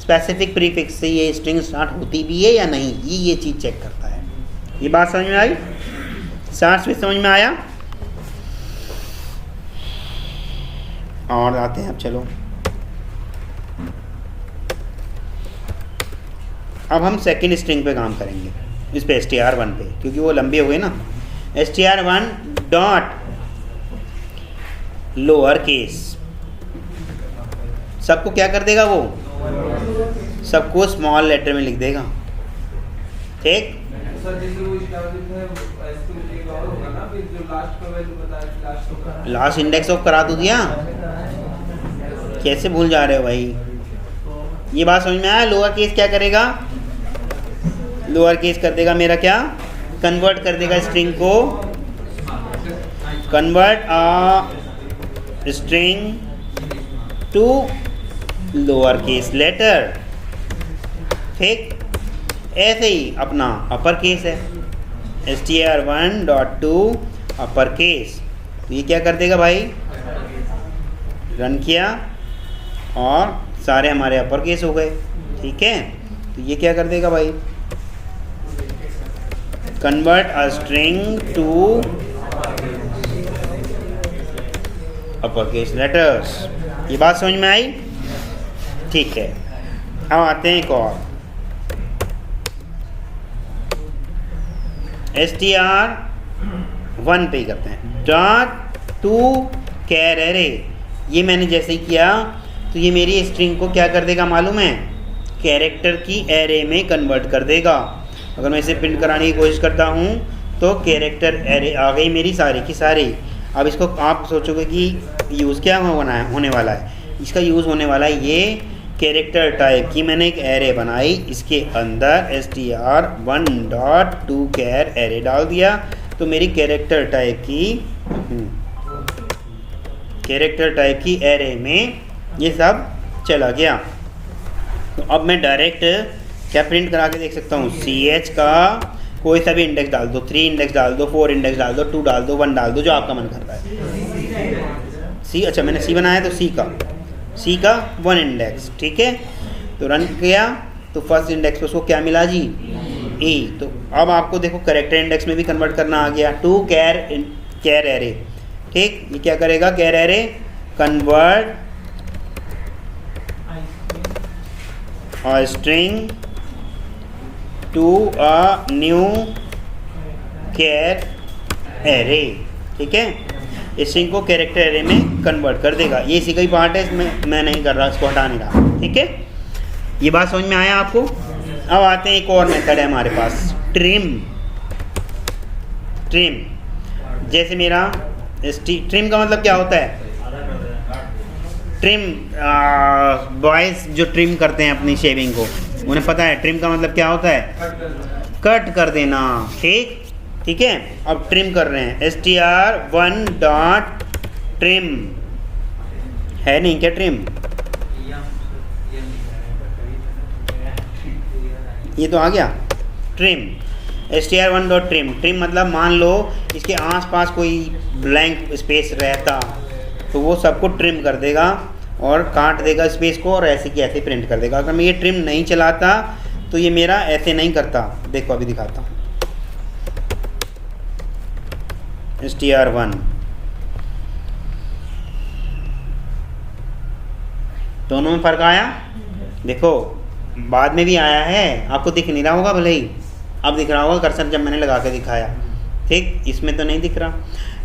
specific prefix से ये स्ट्रिंग स्टार्ट होती भी है या नहीं, ये चीज़ चेक करता है। ये बात समझ में आई? स्टार्ट्स विद समझ में आया? और आते हैं अब, चलो अब हम सेकंड स्ट्रिंग पे काम करेंगे, इस पे str1 पे, क्योंकि वो लंबी हो गई ना। str1 डॉट लोअर केस, सबको क्या कर देगा वो, सबको स्मॉल लेटर में लिख देगा। ठीक, लास्ट इंडेक्स ऑफ करा दो दिया, कैसे भूल जा रहे हो भाई? ये बात समझ में आया? लोअर केस क्या करेगा, लोअर केस कर देगा मेरा क्या, कन्वर्ट कर देगा स्ट्रिंग को, convert a string to lower case letter. ठीक, ऐसे ही अपना अपर केस है, str1 dot to upper case, तो ये क्या कर देगा भाई, रन किया और सारे हमारे अपर केस हो गए। ठीक है, तो ये क्या कर देगा भाई, convert a string to upper case letters. ये बात समझ में आई? ठीक है, अब आते हैं एक और, str1 पे ही करते हैं, डॉट टू कैर एरे। ये मैंने जैसे ही किया तो ये मेरी स्ट्रिंग को क्या कर देगा मालूम है, कैरेक्टर की एरे में कन्वर्ट कर देगा। अगर मैं इसे प्रिंट कराने की कोशिश करता हूँ तो कैरेक्टर एरे आ गई मेरी सारी की सारी। अब इसको आप सोचोगे कि यूज़ क्या होने वाला है, इसका यूज़ होने वाला है ये कैरेक्टर टाइप की मैंने एक एरे बनाई, इसके अंदर str1 dot to char array डाल दिया, तो मेरी कैरेक्टर टाइप की एरे में ये सब चला गया। तो अब मैं डायरेक्ट क्या प्रिंट करा के देख सकता हूँ, ch का कोई सा भी इंडेक्स डाल दो, 3 इंडेक्स डाल दो, 4 इंडेक्स डाल दो, 2 डाल दो, 1 डाल दो, जो आपका मन करता है। c, अच्छा मैंने c बनाया तो c का 1 इंडेक्स। ठीक है, तो रन किया तो फर्स्ट इंडेक्स पे उसको क्या मिला जी, ई। तो अब आपको देखो कैरेक्टर इंडेक्स में भी कन्वर्ट करना आ गया। टू कैर एरे, ठीक। ये क्या करेगा, char array convert a string to a new char array, ठीक है। स्ट्रिंग को कैरेक्टर एरे में कन्वर्ट कर देगा। ये इसी का ही पार्ट है, इसमें मैं नहीं कर रहा, इसको हटा नहीं रहा, ठीक है। ये बात समझ में आया आपको। अब आते हैं एक और मेथड है हमारे पास, ट्रिम। ट्रिम जैसे मेरा ट्रिम का मतलब क्या होता है, ट्रिम बॉयज़ जो ट्रिम करते हैं अपनी शेविंग को, उन्हें पता है ट्रिम का मतलब क्या होता है, कट कर देना, ठीक है। अब ट्रिम कर रहे हैं, str1 डॉट ट्रिम है नहीं क्या, ट्रिम ये तो आ गया। Trim str1 dot trim, trim मतलब मान लो इसके आसपास कोई ब्लैंक स्पेस रहता तो वो सबको ट्रिम कर देगा और काट देगा स्पेस को, और ऐसे की ऐसे प्रिंट कर देगा। अगर मैं ये ट्रिम नहीं चलाता तो ये मेरा ऐसे नहीं करता। देखो अभी दिखाता हूँ, str1 दोनों में फ़र्क आया। देखो बाद में भी आया है, आपको दिख नहीं रहा होगा भले ही, अब दिख रहा होगा कर्सर जब मैंने लगा के दिखाया, ठीक। इसमें तो नहीं दिख रहा,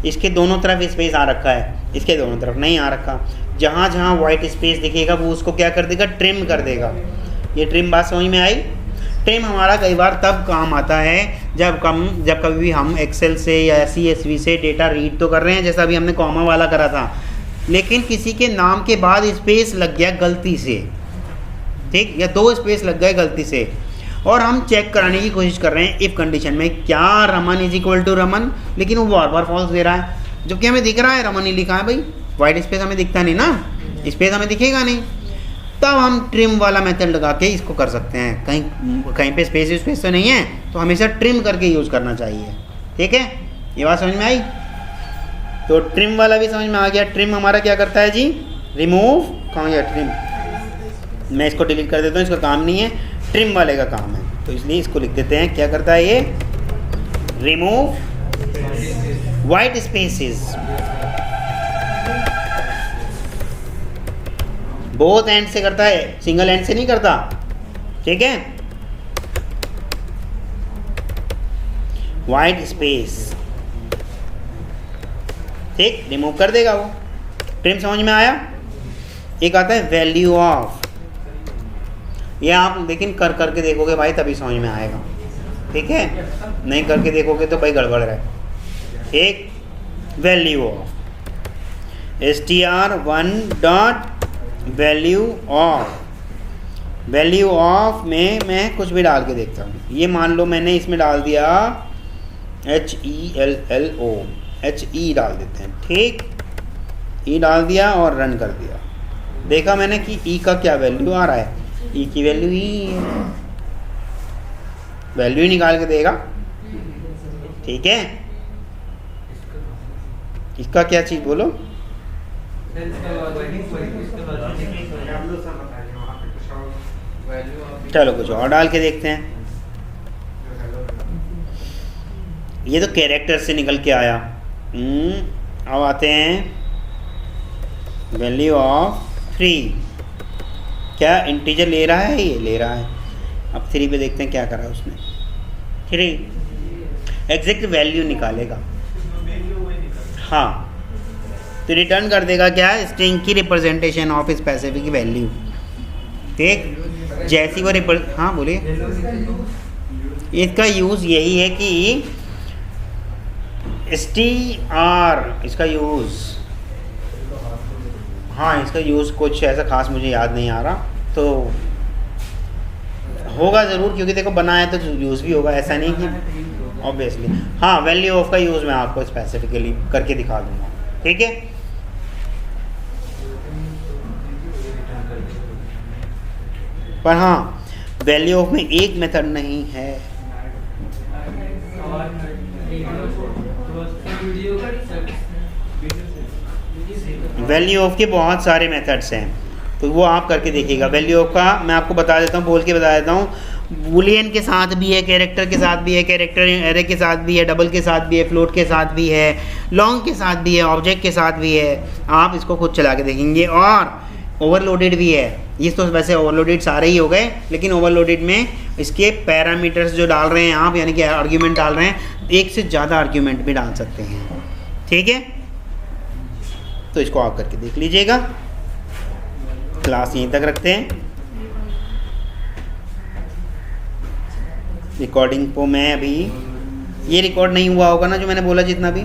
इसके दोनों तरफ स्पेस आ रखा है, इसके दोनों तरफ नहीं आ रखा। जहाँ जहाँ वाइट स्पेस दिखेगा वो उसको क्या कर देगा, ट्रिम कर देगा। ये ट्रिम बात समझ में आई। ट्रिम हमारा कई बार तब काम आता है जब कभी भी हम एक्सेल से या CSV से डेटा रीड तो कर रहे हैं, जैसा अभी हमने कॉमा वाला करा था, लेकिन किसी के नाम के बाद स्पेस लग गया गलती से, ठीक, या 2 स्पेस लग गए गलती से, और हम चेक कराने की कोशिश कर रहे हैं इफ़ कंडीशन में, क्या Raman is equal to Raman, लेकिन वो बार बार फॉल्स दे रहा है, जबकि हमें दिख रहा है रमन ही लिखा है भाई, वाइट स्पेस हमें दिखता नहीं ना, स्पेस हमें दिखेगा नहीं। तब हम ट्रिम वाला मेथड लगा के इसको कर सकते हैं। कहीं पे स्पेस तो नहीं है तो हमेशा ट्रिम करके यूज़ करना चाहिए, ठीक है। ये बात समझ में आई। तो ट्रिम वाला भी समझ में आ गया। ट्रिम हमारा क्या करता है जी, रिमूव, कहाँ गया ट्रिम, मैं इसको डिलीट कर देता हूँ, इसका काम नहीं है, ट्रिम वाले का काम है, तो इसलिए इसको लिख देते हैं। क्या करता है ये, remove white spaces, both and से करता है, सिंगल एंड से नहीं करता, ठीक है। वाइट स्पेस, ठीक, रिमूव कर देगा वो। ट्रिम समझ में आया। एक आता है वैल्यू ऑफ, ये आप लेकिन कर करके देखोगे भाई तभी समझ में आएगा, ठीक है, नहीं करके देखोगे तो भाई गड़बड़ है। एक value of str1 dot value of, value of में मैं कुछ भी डाल के देखता हूँ। ये मान लो मैंने इसमें डाल दिया HELLO, HE डाल देते हैं, ठीक, E डाल दिया और रन कर दिया। देखा मैंने कि E का क्या वैल्यू आ रहा है, E की वैल्यू ही है, वैल्यू ही निकाल के देगा, ठीक है। इसका क्या चीज़ बोलो, चलो कुछ और डाल के देखते हैं। ये तो कैरेक्टर से निकल के आया। अब आते हैं वैल्यू ऑफ 3, क्या इंटीजर ले रहा है, ये ले रहा है। अब 3 पे देखते हैं क्या करा उसने, 3 एग्जैक्ट वैल्यू निकालेगा, हाँ, तो रिटर्न कर देगा क्या, स्ट्रिंग की रिप्रेजेंटेशन ऑफ स्पेसिफिक वैल्यू, ठीक। जैसी वो हाँ बोलिए। इसका यूज़ यही है कि str, इसका यूज़, हाँ इसका यूज़ कुछ ऐसा खास मुझे याद नहीं आ रहा, तो होगा ज़रूर, क्योंकि देखो बनाया तो यूज़ भी होगा, ऐसा नहीं कि ऑब्वियसली। हाँ वैल्यू ऑफ का यूज़ मैं आपको स्पेसिफिकली करके दिखा दूँगा, ठीक है। पर हाँ वैल्यू ऑफ में एक मेथड नहीं है, वैल्यू ऑफ के बहुत सारे मेथड्स हैं, तो वो आप करके देखिएगा। वैल्यू ऑफ का मैं आपको बता देता हूँ, बोल के बता देता हूँ। बूलियन के साथ भी है, कैरेक्टर के साथ भी है, कैरेक्टर एरे के साथ भी है, डबल के साथ भी है, फ्लोट के साथ भी है, लॉन्ग के साथ भी है, ऑब्जेक्ट के साथ भी है। आप इसको खुद चला के देखेंगे। और ओवरलोडेड भी है। ये तो वैसे ओवरलोडेड सारे ही हो गए, लेकिन ओवरलोडेड में इसके पैरामीटर्स जो डाल रहे हैं आप, यानी कि आर्ग्यूमेंट डाल रहे हैं, एक से ज़्यादा आर्ग्यूमेंट भी डाल सकते हैं। ठीक है, तो इसको आप करके देख लीजिएगा। क्लास यहीं तक रखते हैं। रिकॉर्डिंग को मैं अभी, ये रिकॉर्ड नहीं हुआ होगा ना जो मैंने बोला जितना भी।